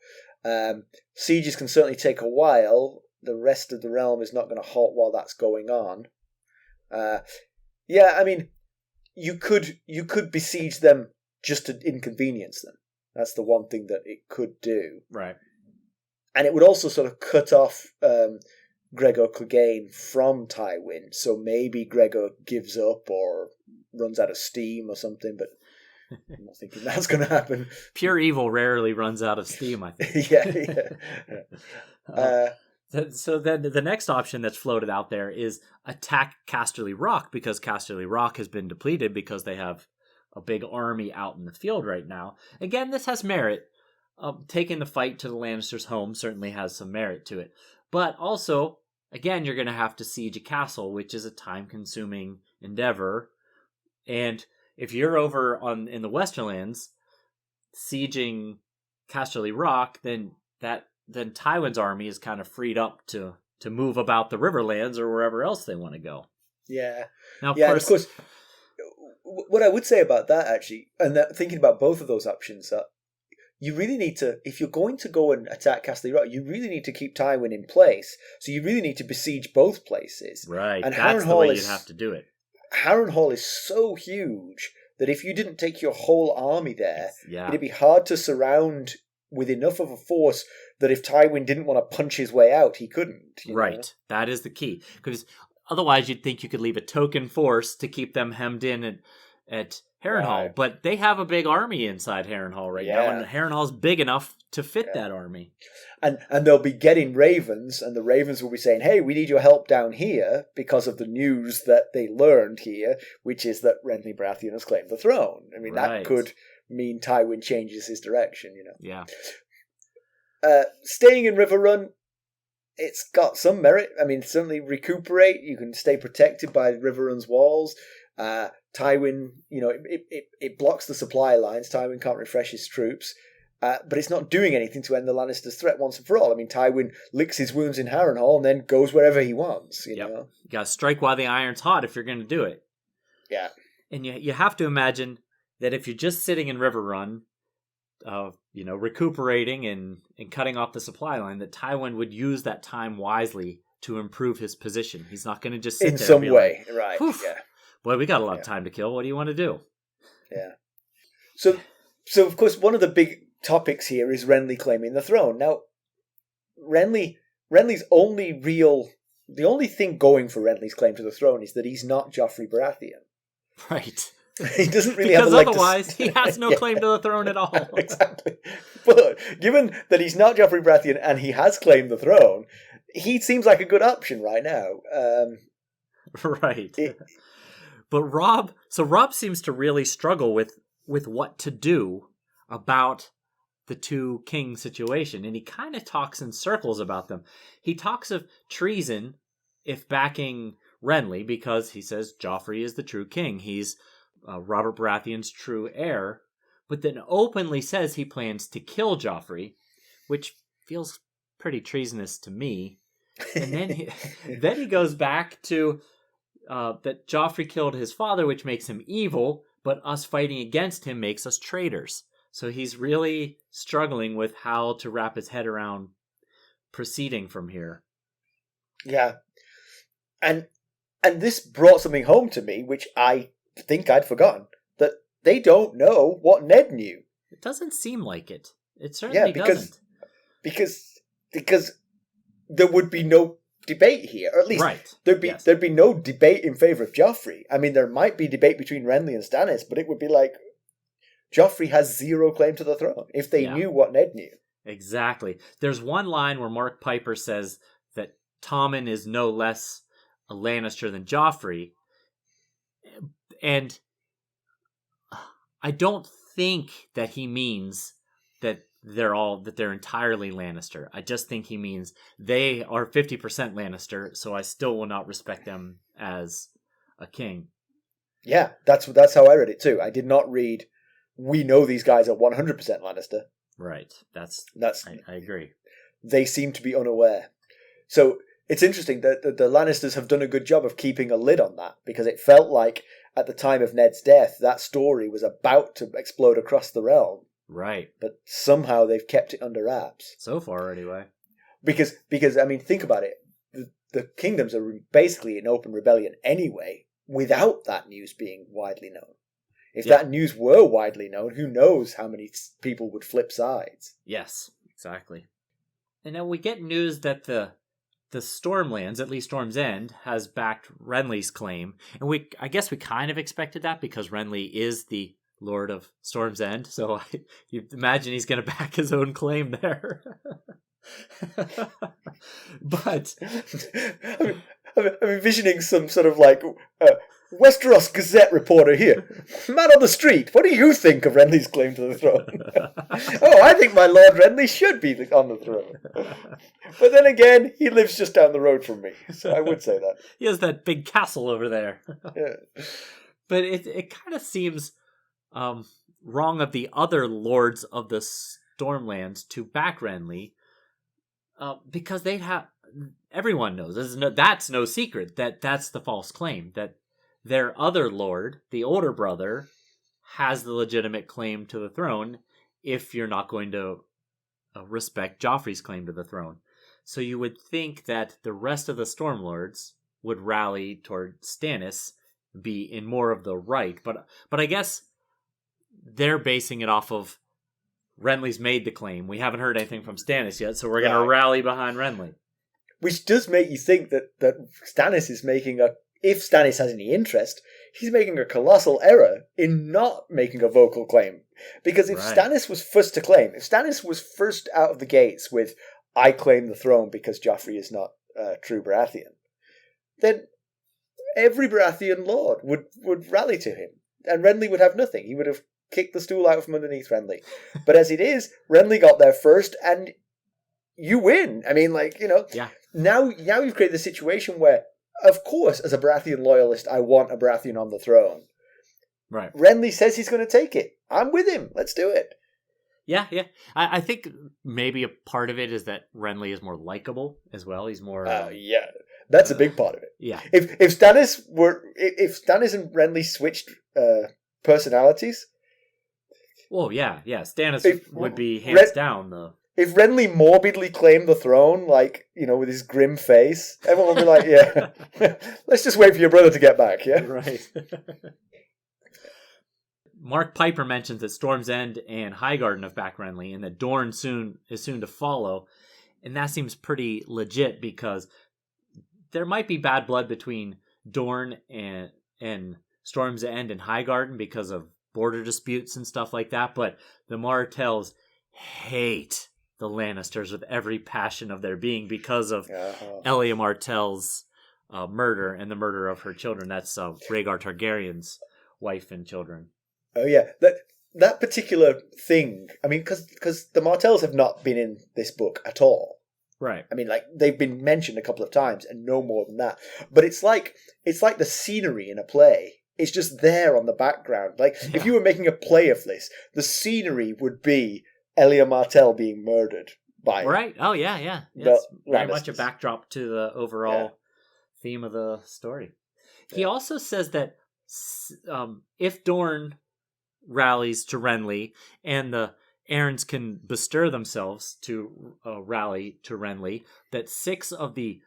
Sieges can certainly take a while. The rest of the realm is not going to halt while that's going on. You could besiege them just to inconvenience them. That's the one thing that it could do. Right. And it would also sort of cut off Gregor Clegane from Tywin. So maybe Gregor gives up or runs out of steam or something, but I'm not thinking that's going to happen. Pure evil rarely runs out of steam, I think. So then the next option that's floated out there is attack Casterly Rock, because Casterly Rock has been depleted because they have a big army out in the field right now. Again, this has merit. Taking the fight to the Lannisters' home certainly has some merit to it. But also, again, you're going to have to siege a castle, which is a time-consuming endeavor. And if you're over in the Westerlands, sieging Casterly Rock, then Tywin's army is kind of freed up to move about the Riverlands or wherever else they want to go. Yeah. Now, of course, what I would say about that, actually, and thinking about both of those options, you really need to, if you're going to go and attack Casterly Rock, you really need to keep Tywin in place. So you really need to besiege both places. Right, and that's the way you'd have to do it. Harrenhal is so huge that if you didn't take your whole army there, yeah, it'd be hard to surround with enough of a force that if Tywin didn't want to punch his way out, he couldn't. Right, know? That is the key. Because otherwise you'd think you could leave a token force to keep them hemmed in at Harrenhal. Right. But they have a big army inside Harrenhal now, and Harrenhal's big enough to fit that army. And they'll be getting ravens, and the ravens will be saying, hey, we need your help down here because of the news that they learned here, which is that Renly Baratheon has claimed the throne. I mean, that could mean Tywin changes his direction, Yeah. Staying in Riverrun, it's got some merit. I mean, certainly recuperate. You can stay protected by Riverrun's walls. Tywin, it blocks the supply lines. Tywin can't refresh his troops. But it's not doing anything to end the Lannisters' threat once and for all. I mean, Tywin licks his wounds in Harrenhal and then goes wherever he wants, you know? You gotta strike while the iron's hot if you're going to do it. Yeah. And you have to imagine that if you're just sitting in Riverrun, recuperating and cutting off the supply line, that Tywin would use that time wisely to improve his position. He's not going to just sit in there some and be way, like, right? "Whew, Yeah, boy, we got a lot of time to kill. What do you want to do?" yeah. So of course, one of the big topics here is Renly claiming the throne. Now, Renly's the only thing going for Renly's claim to the throne is that he's not Joffrey Baratheon. Right. He doesn't really because have a leg otherwise he has no claim to the throne at all. Exactly. But given that he's not Joffrey Baratheon and he has claimed the throne, he seems like a good option right now. Right. But Robb seems to really struggle with what to do about the two king situation, and he kind of talks in circles about them. He talks of treason if backing Renly, because he says Joffrey is the true king. He's Robert Baratheon's true heir, but then openly says he plans to kill Joffrey, which feels pretty treasonous to me. And then he goes back to that Joffrey killed his father, which makes him evil, but us fighting against him makes us traitors. So he's really struggling with how to wrap his head around proceeding from here. Yeah. And this brought something home to me, which I think I'd forgotten, that they don't know what Ned knew. It doesn't seem like it. It certainly doesn't. Because there would be no debate here, or at least right. there'd be no debate in favor of Joffrey. I mean, there might be debate between Renly and Stannis, but it would be like Joffrey has zero claim to the throne if they knew what Ned knew. Exactly. There's one line where Mark Piper says that Tommen is no less a Lannister than Joffrey, and I don't think that he means that they're entirely Lannister. I just think he means they are 50% Lannister, so I still will not respect them as a king. Yeah, that's how I read it too. I did not read, we know these guys are 100% Lannister. Right. I agree. They seem to be unaware. So it's interesting that the Lannisters have done a good job of keeping a lid on that, because it felt like at the time of Ned's death, that story was about to explode across the realm. Right. But somehow they've kept it under wraps. So far, anyway. Because I mean, think about it. The kingdoms are basically in open rebellion anyway, without that news being widely known. If that news were widely known, who knows how many people would flip sides. Yes, exactly. And now we get news that the Stormlands, at least Storm's End, has backed Renly's claim. And I guess we kind of expected that, because Renly is the Lord of Storm's End, so you imagine he's going to back his own claim there. But I'm envisioning some sort of like Westeros Gazette reporter here. Man on the street, what do you think of Renly's claim to the throne? Oh, I think my Lord Renly should be on the throne. But then again, he lives just down the road from me, so I would say that. He has that big castle over there. Yeah. But it kind of seems wrong of the other lords of the Stormlands to back Renly, because everyone knows, that's no secret, that's the false claim, that their other lord, the older brother, has the legitimate claim to the throne, if you're not going to respect Joffrey's claim to the throne. So you would think that the rest of the Stormlords would rally toward Stannis, be in more of the right, but I guess they're basing it off of Renly's made the claim. We haven't heard anything from Stannis yet, so we're going to rally behind Renly. Which does make you think that Stannis is making if Stannis has any interest, he's making a colossal error in not making a vocal claim. Because if Stannis was first to claim, if Stannis was first out of the gates with, I claim the throne because Joffrey is not true Baratheon, then every Baratheon lord would rally to him, and Renly would have nothing. He would have kicked the stool out from underneath Renly. But as it is, Renly got there first, and you win. I mean, now you've created the situation where, of course, as a Baratheon loyalist, I want a Baratheon on the throne. Right. Renly says he's going to take it. I'm with him. Let's do it. Yeah. I think maybe a part of it is that Renly is more likable as well. He's more... yeah. That's a big part of it. Yeah. If Stannis and Renly switched personalities, Well, yeah. Stannis would be hands down If Renly morbidly claimed the throne, like, with his grim face, everyone would be like, yeah, let's just wait for your brother to get back, yeah? Right. Mark Piper mentions that Storm's End and Highgarden have back Renly, and that Dorne is soon to follow. And that seems pretty legit because there might be bad blood between Dorne and Storm's End and Highgarden because of border disputes and stuff like that. But the Martells hate the Lannisters with every passion of their being because of Elia Martell's murder and the murder of her children. That's Rhaegar Targaryen's wife and children. Oh yeah, that particular thing. I mean, because the Martells have not been in this book at all. Right. I mean, like, they've been mentioned a couple of times and no more than that. But it's like the scenery in a play. It's just there on the background. Like, if you were making a play of this, the scenery would be Elia Martell being murdered by... Right. Oh, yeah. It's very much a backdrop to the overall theme of the story. He also says that if Dorne rallies to Renly and the Arryns can bestir themselves to rally to Renly, that 6 of the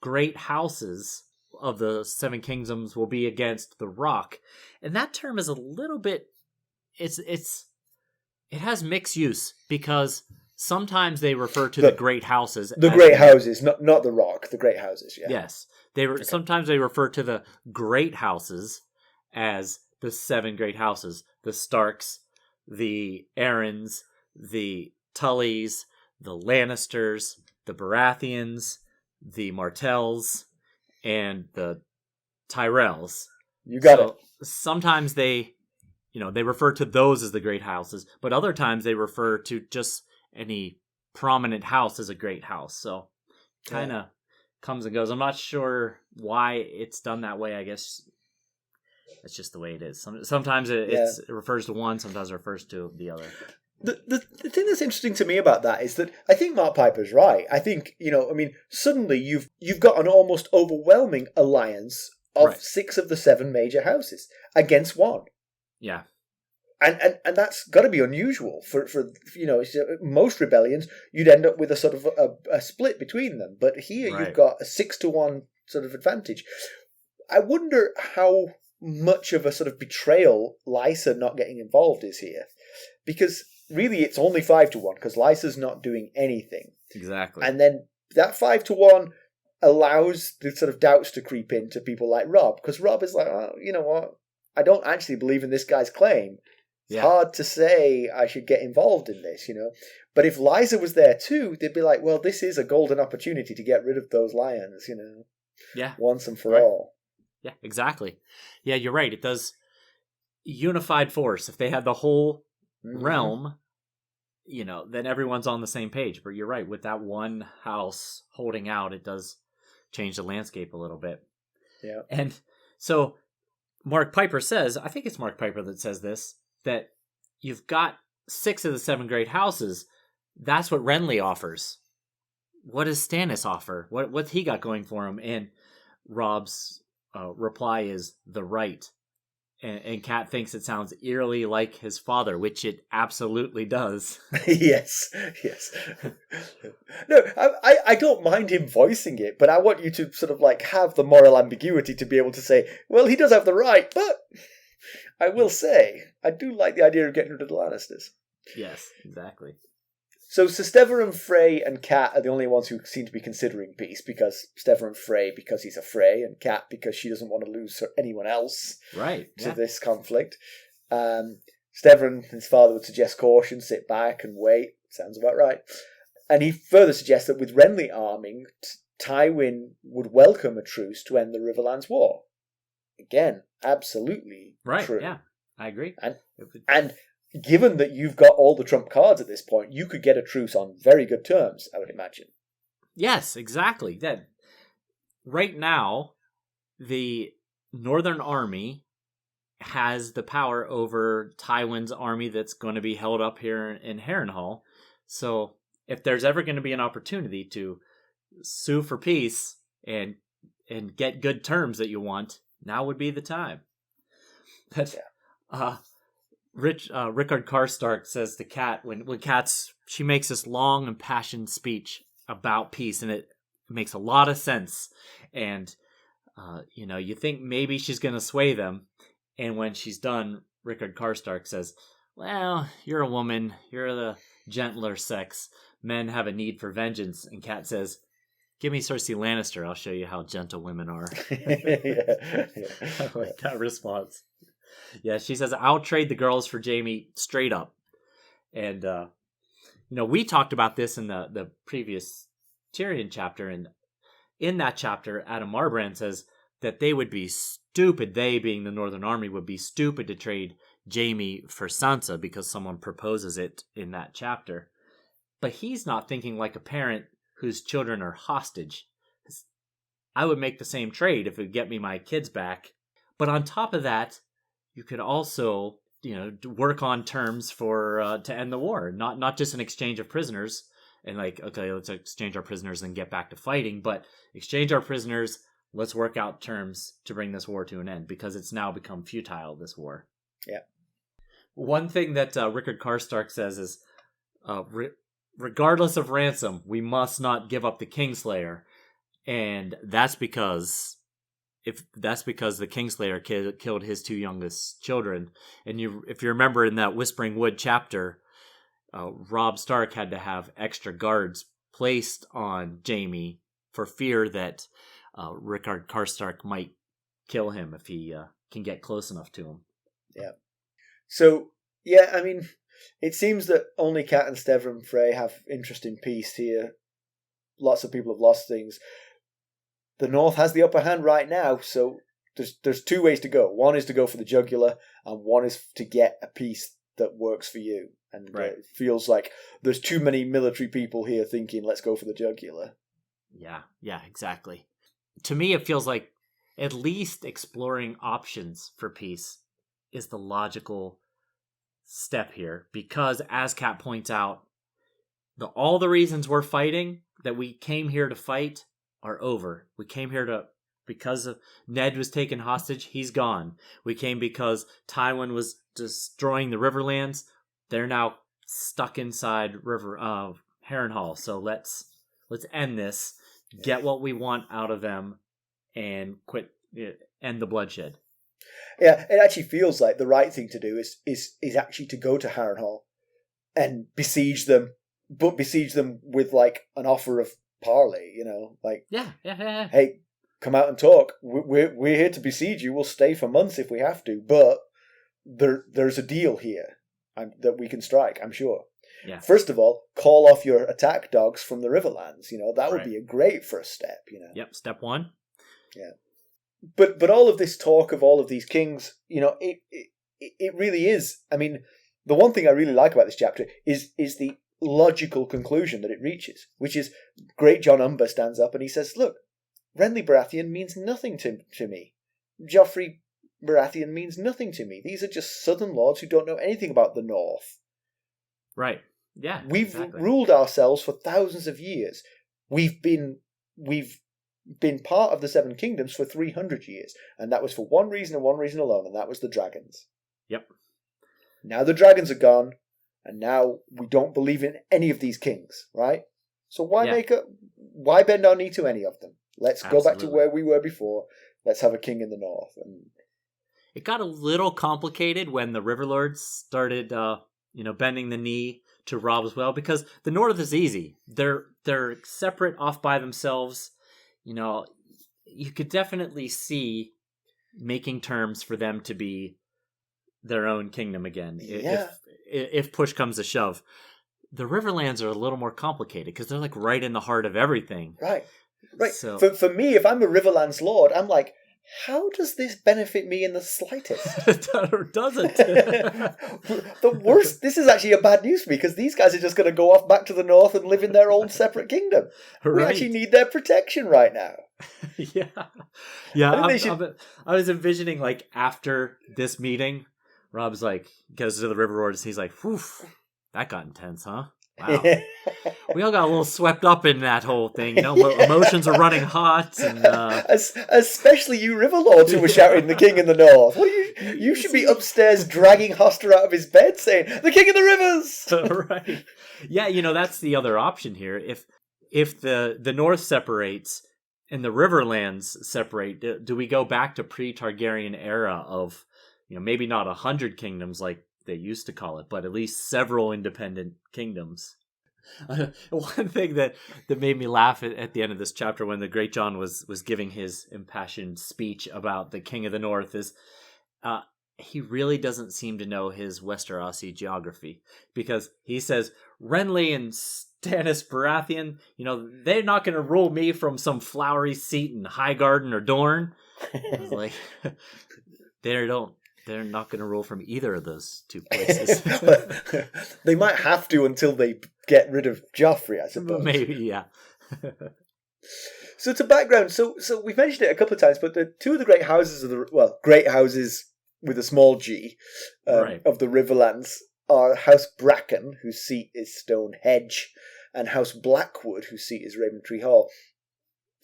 great houses of the 7 kingdoms will be against the Rock. And that term is a little bit... It has mixed use because sometimes they refer to the great houses. The great houses, not the Rock, the great houses, yeah. Yes. Sometimes they refer to the great houses as the 7 great houses. The Starks, the Arryns, the Tullys, the Lannisters, the Baratheons, the Martells, and the Tyrells. You got it. Sometimes they refer to those as the great houses, but other times they refer to just any prominent house as a great house. So kind of comes and goes. I'm not sure why it's done that way. I guess it's just the way it is. Sometimes it refers to one, sometimes it refers to the other. The thing that's interesting to me about that is that I think Mark Piper's right. I think, suddenly you've got an almost overwhelming alliance of 6 of the 7 major houses against one. Yeah. And that's got to be unusual for most rebellions. You'd end up with a sort of a split between them, but here you've got a 6-1 sort of advantage. I wonder how much of a sort of betrayal Lysa not getting involved is here, because really it's only 5-1 because Lysa's not doing anything. Exactly. And then that 5-1 allows the sort of doubts to creep into people like Robb, because Robb is like, oh, you know what? I don't actually believe in this guy's claim. It's hard to say I should get involved in this, But if Lysa was there too, they'd be like, well, this is a golden opportunity to get rid of those lions, Yeah. Once and for all. Yeah, exactly. Yeah, you're right. It does unified force. If they had the whole realm, then everyone's on the same page. But you're right. With that one house holding out, it does change the landscape a little bit. Yeah. And so Mark Piper says, I think it's Mark Piper that says this, that you've got 6 of the 7 great houses. That's what Renly offers. What does Stannis offer? What's he got going for him? And Robb's reply is the right. And Kat thinks it sounds eerily like his father, which it absolutely does. Yes. No, I don't mind him voicing it, but I want you to sort of like have the moral ambiguity to be able to say, well, he does have the right, but I will say, I do like the idea of getting rid of the Lannisters. Yes, exactly. So Stevor and Frey and Kat are the only ones who seem to be considering peace, because Stevor and Frey because he's a Frey, and Kat because she doesn't want to lose anyone else to this conflict. Stevor and his father would suggest caution, sit back and wait. Sounds about right. And he further suggests that with Renly arming, Tywin would welcome a truce to end the Riverlands War. Again, absolutely true. Yeah, I agree. And given that you've got all the trump cards at this point, you could get a truce on very good terms, I would imagine. Yes, exactly. That right now, the Northern Army has the power over Tywin's army that's going to be held up here in Harrenhal. So if there's ever going to be an opportunity to sue for peace and get good terms that you want, now would be the time. But Rickard Karstark says to Cat when she makes this long impassioned speech about peace, and it makes a lot of sense. And you think maybe she's going to sway them, and when she's done, Rickard Karstark says, "Well, you're a woman. You're the gentler sex. Men have a need for vengeance." And Cat says, "Give me Cersei Lannister. I'll show you how gentle women are." Yeah. I like that response. Yeah, she says, "I'll trade the girls for Jamie straight up." And, we talked about this in the previous Tyrion chapter. And in that chapter, Adam Marbrand says that they would be stupid, they being the Northern Army, would be stupid to trade Jamie for Sansa because someone proposes it in that chapter. But he's not thinking like a parent whose children are hostage. I would make the same trade if it would get me my kids back. But on top of that, you could also, work on terms for to end the war, not just an exchange of prisoners and okay, let's exchange our prisoners and get back to fighting, but exchange our prisoners. Let's work out terms to bring this war to an end because it's now become futile, this war. Yeah. One thing that Rickard Karstark says is, regardless of ransom, we must not give up the Kingslayer, and that's because the Kingslayer killed his two youngest children. And if you remember in that Whispering Wood chapter, Robb Stark had to have extra guards placed on Jamie for fear that Rickard Karstark might kill him if he can get close enough to him. Yeah. So, yeah, I mean, it seems that only Cat and Stevram Frey have interest in peace here. Lots of people have lost things. The North has the upper hand right now, so there's two ways to go. One is to go for the jugular, and one is to get a peace that works for you. And it feels like there's too many military people here thinking, let's go for the jugular. Yeah, exactly. To me, it feels like at least exploring options for peace is the logical step here. Because, as Kat points out, all the reasons we're fighting, that we came here to fight, are over. We came here because of Ned was taken hostage, he's gone. We came because Tywin was destroying the Riverlands. They're now stuck inside Harrenhal. So let's end this, get what we want out of them, and end the bloodshed. Yeah, it actually feels like the right thing to do is actually to go to Harrenhal and besiege them, but besiege them with an offer of parley, Yeah. Hey, come out and talk. We're here to besiege you. We'll stay for months if we have to, but there's a deal here that we can strike, I'm sure. Yeah. First of all, call off your attack dogs from the Riverlands. That would be a great first step. Yep, step one. Yeah. But all of this talk of all of these kings, it really is. I mean, the one thing I really like about this chapter is the logical conclusion that it reaches, which is Greatjohn Umber stands up and he says, look, Renly Baratheon means nothing to me. Joffrey Baratheon means nothing to me. These are just southern lords who don't know anything about the north. Right. Yeah. We've ruled ourselves for thousands of years. We've been part of the Seven Kingdoms for 300 years, and that was for one reason and one reason alone, and that was the dragons. Yep. Now the dragons are gone, and now we don't believe in any of these kings, right? So why bend our knee to any of them? Let's go back to where we were before. Let's have a king in the north. And it got a little complicated when the Riverlords started, bending the knee to Robb as well, because the North is easy. They're separate off by themselves. You could definitely see making terms for them to be their own kingdom again. Yeah. If push comes to shove. The Riverlands are a little more complicated because they're right in the heart of everything. Right. So, for me, if I'm a Riverlands lord, I'm like, how does this benefit me in the slightest? Or doesn't. The worst, this is actually a bad news for me because these guys are just going to go off back to the north and live in their own separate kingdom. Right. We actually need their protection right now. Yeah. I was envisioning after this meeting, Robb's goes to the River Lords. He's like, "Whew, that got intense, huh?" Wow. We all got a little swept up in that whole thing, emotions are running hot, and especially you Riverlords who were shouting "The King in the North." What you should be upstairs dragging Hoster out of his bed, saying "The King of the Rivers." Right? Yeah, that's the other option here. If the North separates and the Riverlands separate, do we go back to pre-Targaryen era of maybe not 100 kingdoms like they used to call it, but at least several independent kingdoms? One thing that made me laugh at the end of this chapter when the Greatjohn was giving his impassioned speech about the King of the North is he really doesn't seem to know his Westerosi geography, because he says Renly and Stannis Baratheon, they're not going to rule me from some flowery seat in Highgarden or Dorne. It's like they're not going to rule from either of those two places. They might have to until they get rid of Joffrey, I suppose. Maybe, yeah. So to background, so we've mentioned it a couple of times, but the two of the great houses great houses with a small g of the Riverlands are House Bracken, whose seat is Stonehenge, and House Blackwood, whose seat is Raventree Hall.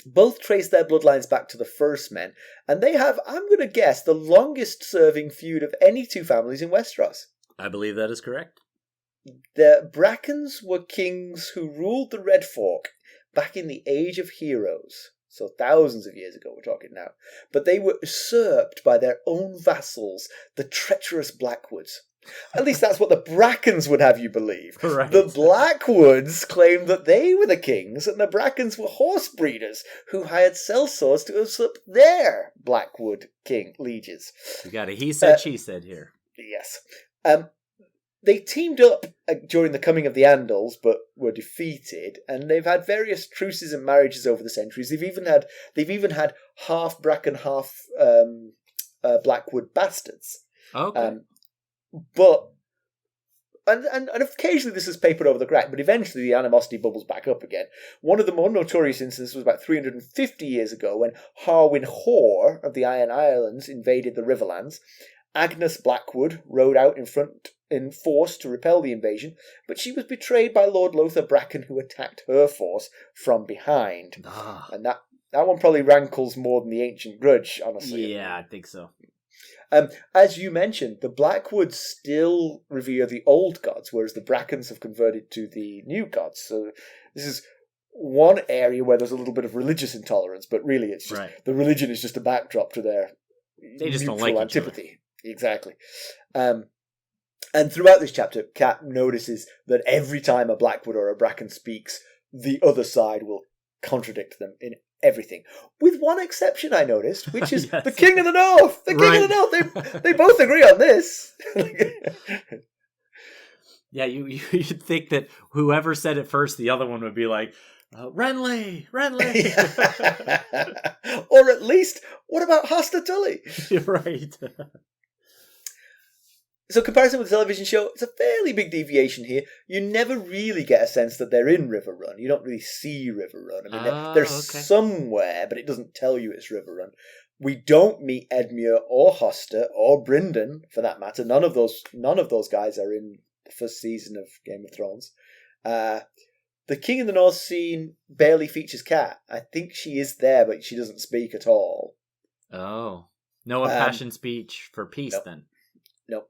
Both trace their bloodlines back to the First Men, and they have, I'm going to guess, the longest-serving feud of any two families in Westeros. I believe that is correct. The Brackens were kings who ruled the Red Fork back in the Age of Heroes, so thousands of years ago we're talking now, but they were usurped by their own vassals, the treacherous Blackwoods. At least that's what the Brackens would have you believe. Right. The Blackwoods claimed that they were the kings, and the Brackens were horse breeders who hired sellswords to usurp their Blackwood king lieges. We got a he said, she said here. Yes. They teamed up during the coming of the Andals, but were defeated, and they've had various truces and marriages over the centuries. They've even had half Bracken, half Blackwood bastards. Okay. But and occasionally this is papered over the crack, but eventually the animosity bubbles back up again. One of the more notorious instances was about 350 years ago when Harwin Hoare of the Iron Islands invaded the Riverlands. Agnes Blackwood rode out in front in force to repel the invasion, but she was betrayed by Lord Lothar Bracken, who attacked her force from behind. And that one probably rankles more than the ancient grudge, honestly. Yeah, I think so. As you mentioned, the Blackwoods still revere the old gods, whereas the Brackens have converted to the new gods. So this is one area where there's a little bit of religious intolerance, but really it's just the religion is just a backdrop to their they just don't like antipathy. Each other. Exactly. And throughout this chapter, Kat notices that every time a Blackwood or a Bracken speaks, the other side will contradict them in everything. With one exception, I noticed, which is the King of the North. The King of the North. They both agree on this. Yeah, you'd think that whoever said it first, the other one would be like, Renly! Or at least, what about Hoster Tully? Right. So comparison with the television show, it's a fairly big deviation here. You never really get a sense that they're in Riverrun. You don't really see Riverrun. I mean, they're somewhere, but it doesn't tell you it's Riverrun. We don't meet Edmure or Hoster or Brynden, for that matter. None of those guys are in the first season of Game of Thrones. The King in the North scene barely features Kat. I think she is there, but she doesn't speak at all. Oh. No impassioned speech for peace, then? No.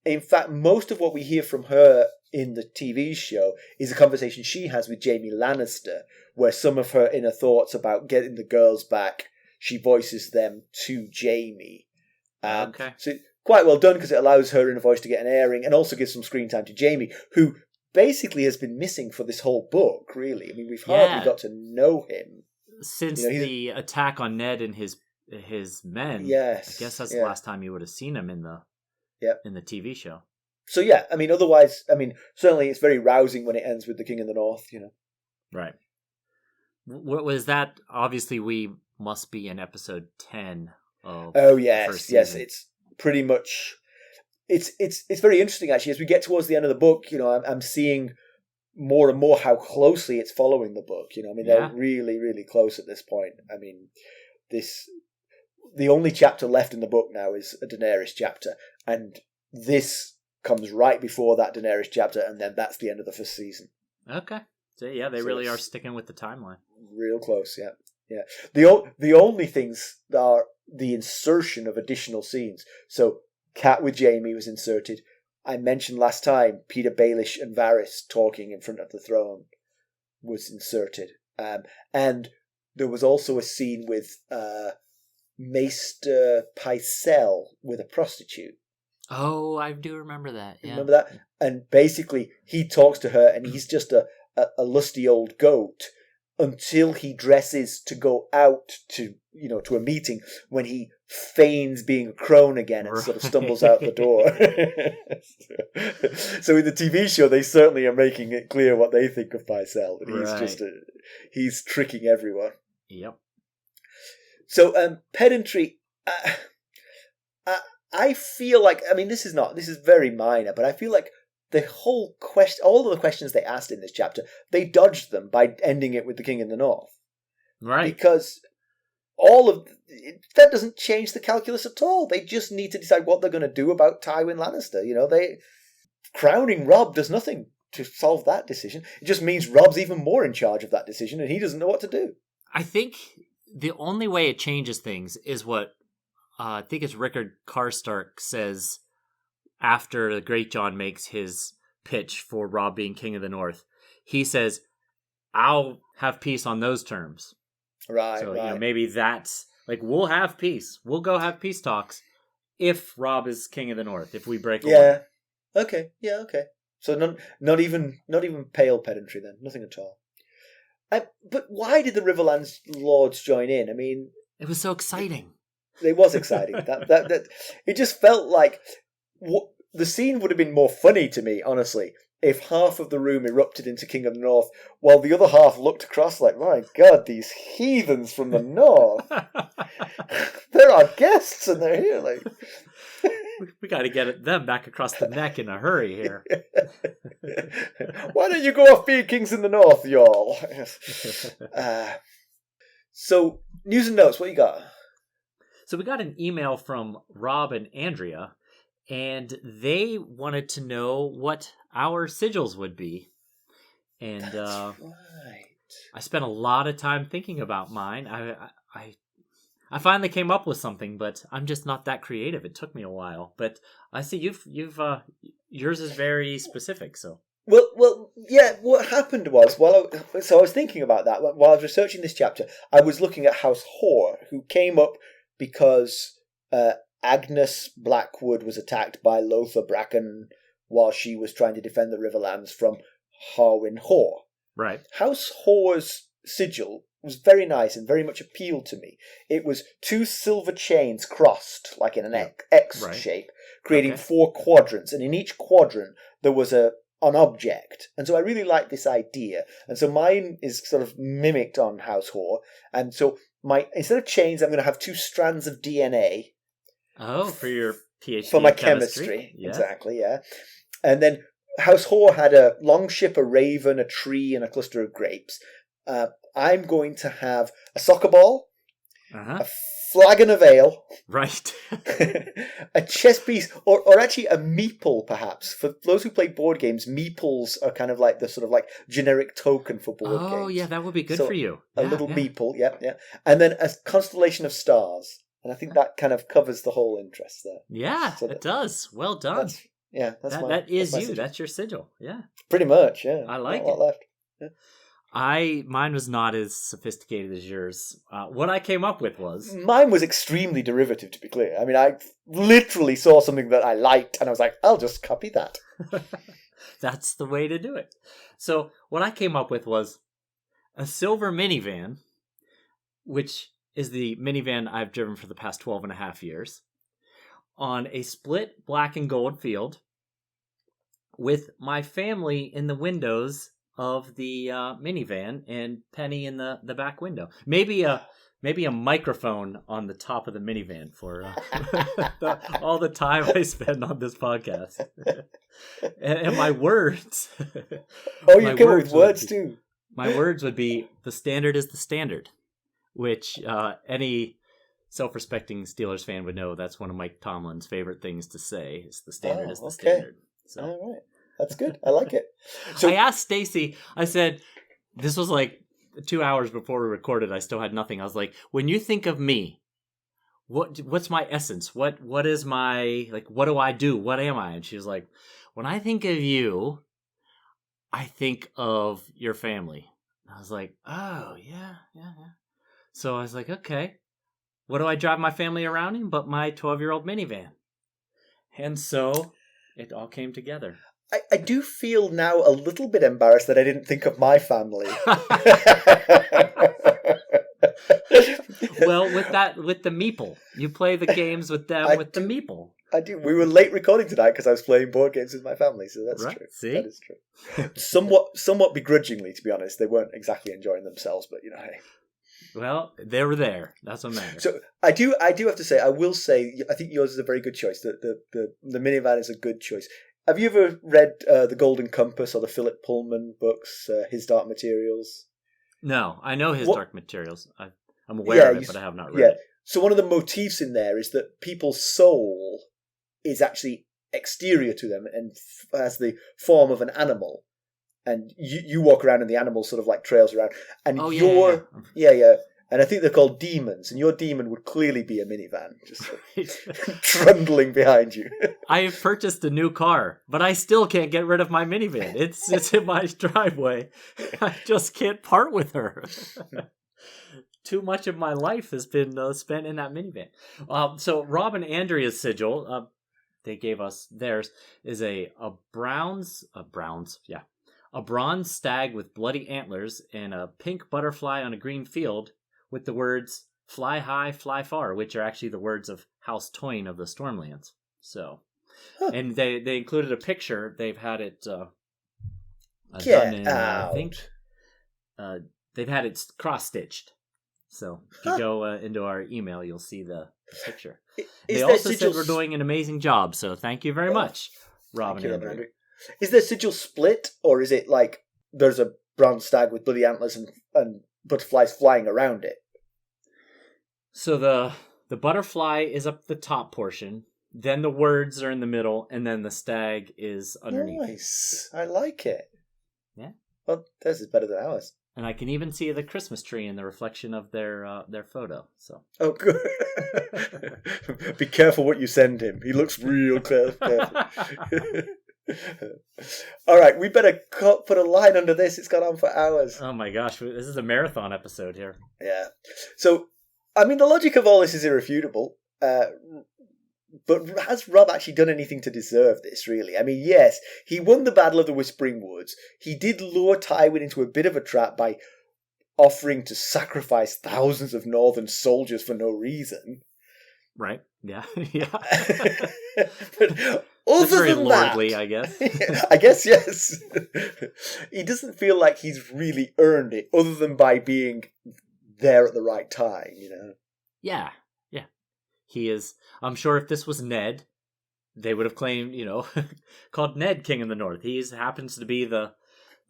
In fact, most of what we hear from her in the TV show is a conversation she has with Jamie Lannister, where some of her inner thoughts about getting the girls back, she voices them to Jamie. So quite well done, because it allows her inner voice to get an airing and also gives some screen time to Jamie, who basically has been missing for this whole book, really. I mean, we've hardly got to know him. Since the attack on Ned and his men, yes, I guess that's the last time you would have seen him in the TV show. So yeah, I mean, otherwise, certainly it's very rousing when it ends with the King in the North, Right. What was that? Obviously, we must be in episode 10 of the first season. It's pretty much. It's very interesting, actually. As we get towards the end of the book, I'm seeing more and more how closely it's following the book. They're really, really close at this point. The only chapter left in the book now is a Daenerys chapter, and this comes right before that Daenerys chapter, and then that's the end of the first season. Okay. So yeah, they really are sticking with the timeline. Real close, yeah. Yeah. The only things are the insertion of additional scenes. So Cat with Jamie was inserted. I mentioned last time Peter Baelish and Varys talking in front of the throne was inserted. And there was also a scene with Maester Pycelle with a prostitute. Oh, I do remember that. Yeah. Remember that? And basically, he talks to her, and he's just a lusty old goat until he dresses to go out to a meeting, when he feigns being a crone again and sort of stumbles out the door. So in the TV show, they certainly are making it clear what they think of Pycelle. That he's tricking everyone. Yep. So pedantry. I feel like, I mean, this is very minor, but I feel like the whole question, all of the questions they asked in this chapter, they dodged them by ending it with the King in the North. Right. Because that doesn't change the calculus at all. They just need to decide what they're going to do about Tywin Lannister. Crowning Robb does nothing to solve that decision. It just means Robb's even more in charge of that decision, and he doesn't know what to do. I think the only way it changes things is what I think it's Rickard Karstark says after the Greatjohn makes his pitch for Robb being King of the North. He says, "I'll have peace on those terms." Right. So maybe that's like, we'll have peace. We'll go have peace talks if Robb is King of the North. If we break away. Yeah. Okay. Yeah. Okay. So not even pale pedantry then. Nothing at all. But why did the Riverlands lords join in? I mean, it was so exciting. It was exciting. that it just felt like the scene would have been more funny to me, honestly, if half of the room erupted into King of the North, while the other half looked across like, my God, these heathens from the North. They're our guests, and they're here. Like, we got to get them back across the neck in a hurry here. Why don't you go off being kings in the North, y'all? So, news and notes, what you got? So we got an email from Robb and Andrea, and they wanted to know what our sigils would be. And That's right. I spent a lot of time thinking about mine. I finally came up with something, but I'm just not that creative. It took me a while, but I see you've yours is very specific. So well, yeah. What happened was I was thinking about that while I was researching this chapter. I was looking at House Hoare, who came up because Agnes Blackwood was attacked by Lothar Bracken while she was trying to defend the Riverlands from Harwin Hoare. Right. House Hoare's sigil was very nice and very much appealed to me. It was 2 silver chains crossed, like in an X shape, creating 4 quadrants, and in each quadrant there was an object. And so I really liked this idea. And so mine is sort of mimicked on House Hoare. And so instead of chains, I'm going to have 2 strands of DNA. Oh, for your PhD for my in chemistry. Yeah. Exactly, yeah. And then House Hoare had a long ship, a raven, a tree, and a cluster of grapes. I'm going to have a soccer ball, a flagon of ale, right, a chess piece, or actually a meeple, perhaps. For those who play board games, meeples are kind of like the sort of like generic token for board games. Oh, yeah, that would be good for you. A little meeple, yeah. And then a constellation of stars. And I think that kind of covers the whole interest there. Yeah, so it does. Well done. That is you. sigil. That's your sigil. Yeah. Pretty much, yeah. I like Not a lot left. Yeah. Mine was not as sophisticated as yours. What I came up with was... Mine was extremely derivative, to be clear. I mean, I literally saw something that I liked, and I was like, I'll just copy that. That's the way to do it. So what I came up with was a silver minivan, which is the minivan I've driven for the past 12 and a half years, on a split black and gold field with my family in the windows of the minivan and Penny in the back window. Maybe a microphone on the top of the minivan for all the time I spend on this podcast. and my words. Oh, you came up with words too. My words would be, the standard is the standard, which any self-respecting Steelers fan would know that's one of Mike Tomlin's favorite things to say, is the standard is the standard. So all right, that's good. I like it. So I asked Stacy. I said, this was like 2 hours before we recorded. I still had nothing. I was like, when you think of me, what's my essence? What is my, like, what do I do? What am I? And she was like, when I think of you, I think of your family. And I was like, oh, yeah. So I was like, okay, what do I drive my family around in but my 12-year-old minivan? And so it all came together. I do feel now a little bit embarrassed that I didn't think of my family. Well, with the meeple, you play the games with them the meeple. I do. We were late recording tonight because I was playing board games with my family, so that's right. true. See? That is true. Somewhat begrudgingly, to be honest. They weren't exactly enjoying themselves, but hey. Well, they were there. That's what matters. So I do have to say, I will say, I think yours is a very good choice. The minivan is a good choice. Have you ever read The Golden Compass or the Philip Pullman books, His Dark Materials? No, I know His Dark Materials. I'm aware of it, but I have not read it. So one of the motifs in there is that people's soul is actually exterior to them and has the form of an animal. And you walk around and the animal sort of like trails around. And yeah. And I think they're called demons. And your demon would clearly be a minivan, just trundling behind you. I have purchased a new car, but I still can't get rid of my minivan. It's in my driveway. I just can't part with her. Too much of my life has been spent in that minivan. So Robb and Andrea's sigil, they gave us theirs, is a bronze stag with bloody antlers and a pink butterfly on a green field with the words "Fly high, fly far," which are actually the words of House Toyne of the Stormlands. So, and they included a picture. They've had it done in, I think they've had it cross stitched. So if you go into our email, you'll see the picture. They also said we're doing an amazing job, so thank you very much, Robb and Andrew. Is their sigil split, or is it like there's a bronze stag with bloody antlers and butterflies flying around it? So the butterfly is up the top portion, then the words are in the middle, and then the stag is underneath. Nice. I like it. Yeah. Well, this is better than ours. And I can even see the Christmas tree in the reflection of their photo. So. Oh, good. Be careful what you send him. He looks real careful. All right, we better put a line under this. It's gone on for hours. Oh my gosh, this is a marathon episode here. Yeah. So, I mean, the logic of all this is irrefutable. But has Robb actually done anything to deserve this, really? I mean, yes, he won the Battle of the Whispering Woods. He did lure Tywin into a bit of a trap by offering to sacrifice thousands of northern soldiers for no reason. Right, yeah, yeah. But other very than lordly, that, I guess. I guess, yes. He doesn't feel like he's really earned it, other than by being there at the right time, Yeah. He is. I'm sure if this was Ned, they would have claimed, called Ned King in the North. He happens to be the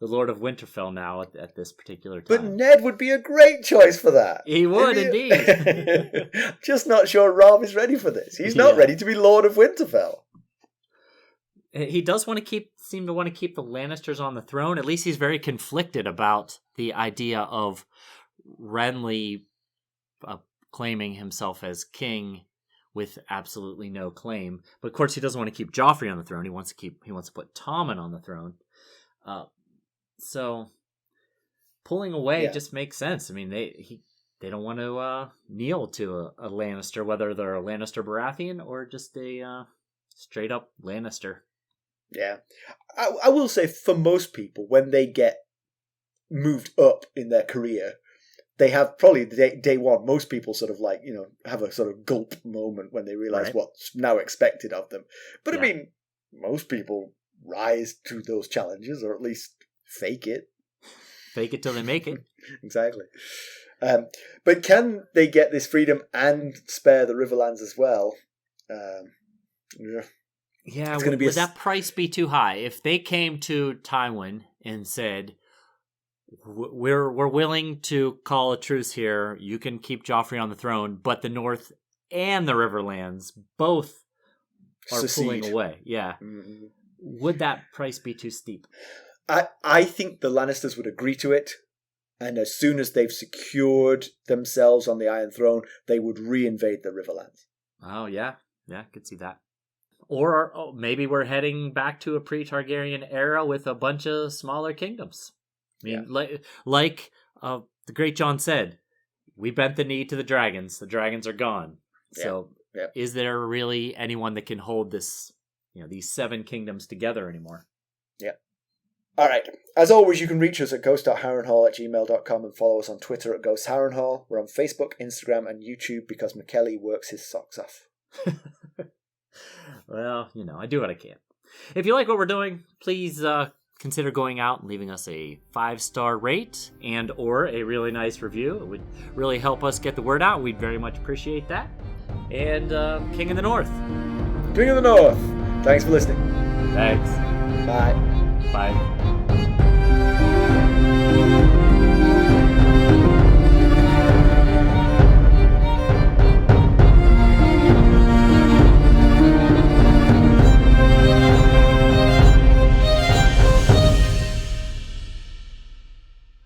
Lord of Winterfell now at this particular time. But Ned would be a great choice for that. He would indeed. Just not sure Robb is ready for this. He's not ready to be Lord of Winterfell. He does seem to want to keep the Lannisters on the throne. At least he's very conflicted about the idea of Renly claiming himself as king with absolutely no claim. But of course he doesn't want to keep Joffrey on the throne. He wants to put Tommen on the throne. So pulling away just makes sense. I mean, they don't want to kneel to a Lannister, whether they're a Lannister Baratheon or just a straight up Lannister. Yeah. I will say, for most people, when they get moved up in their career, they have probably day one, most people sort of have a sort of gulp moment when they realize what's now expected of them. But I mean, most people rise to those challenges, or at least fake it. Fake it till they make it. Exactly. But can they get this freedom and spare the Riverlands as well? Yeah, would that price be too high? If they came to Tywin and said, we're willing to call a truce here. You can keep Joffrey on the throne, but the North and the Riverlands both are pulling away. Yeah. Mm-hmm. would that price be too steep? I think the Lannisters would agree to it, and as soon as they've secured themselves on the Iron Throne, they would reinvade the Riverlands. Oh, yeah. Yeah, I could see that. Or maybe we're heading back to a pre-Targaryen era with a bunch of smaller kingdoms. I mean, like the Greatjohn said, we bent the knee to the dragons. The dragons are gone. So is there really anyone that can hold this, these 7 kingdoms together anymore? Yeah. All right. As always, you can reach us at ghost.harrenhal@gmail.com and follow us on Twitter at @GhostHarrenhal. We're on Facebook, Instagram, and YouTube because McKelly works his socks off. Well, I do what I can. If you like what we're doing, please consider going out and leaving us a 5-star rate and or a really nice review. It would really help us get the word out. We'd very much appreciate that. And King of the North. King of the North. Thanks for listening. Thanks. Bye. Bye.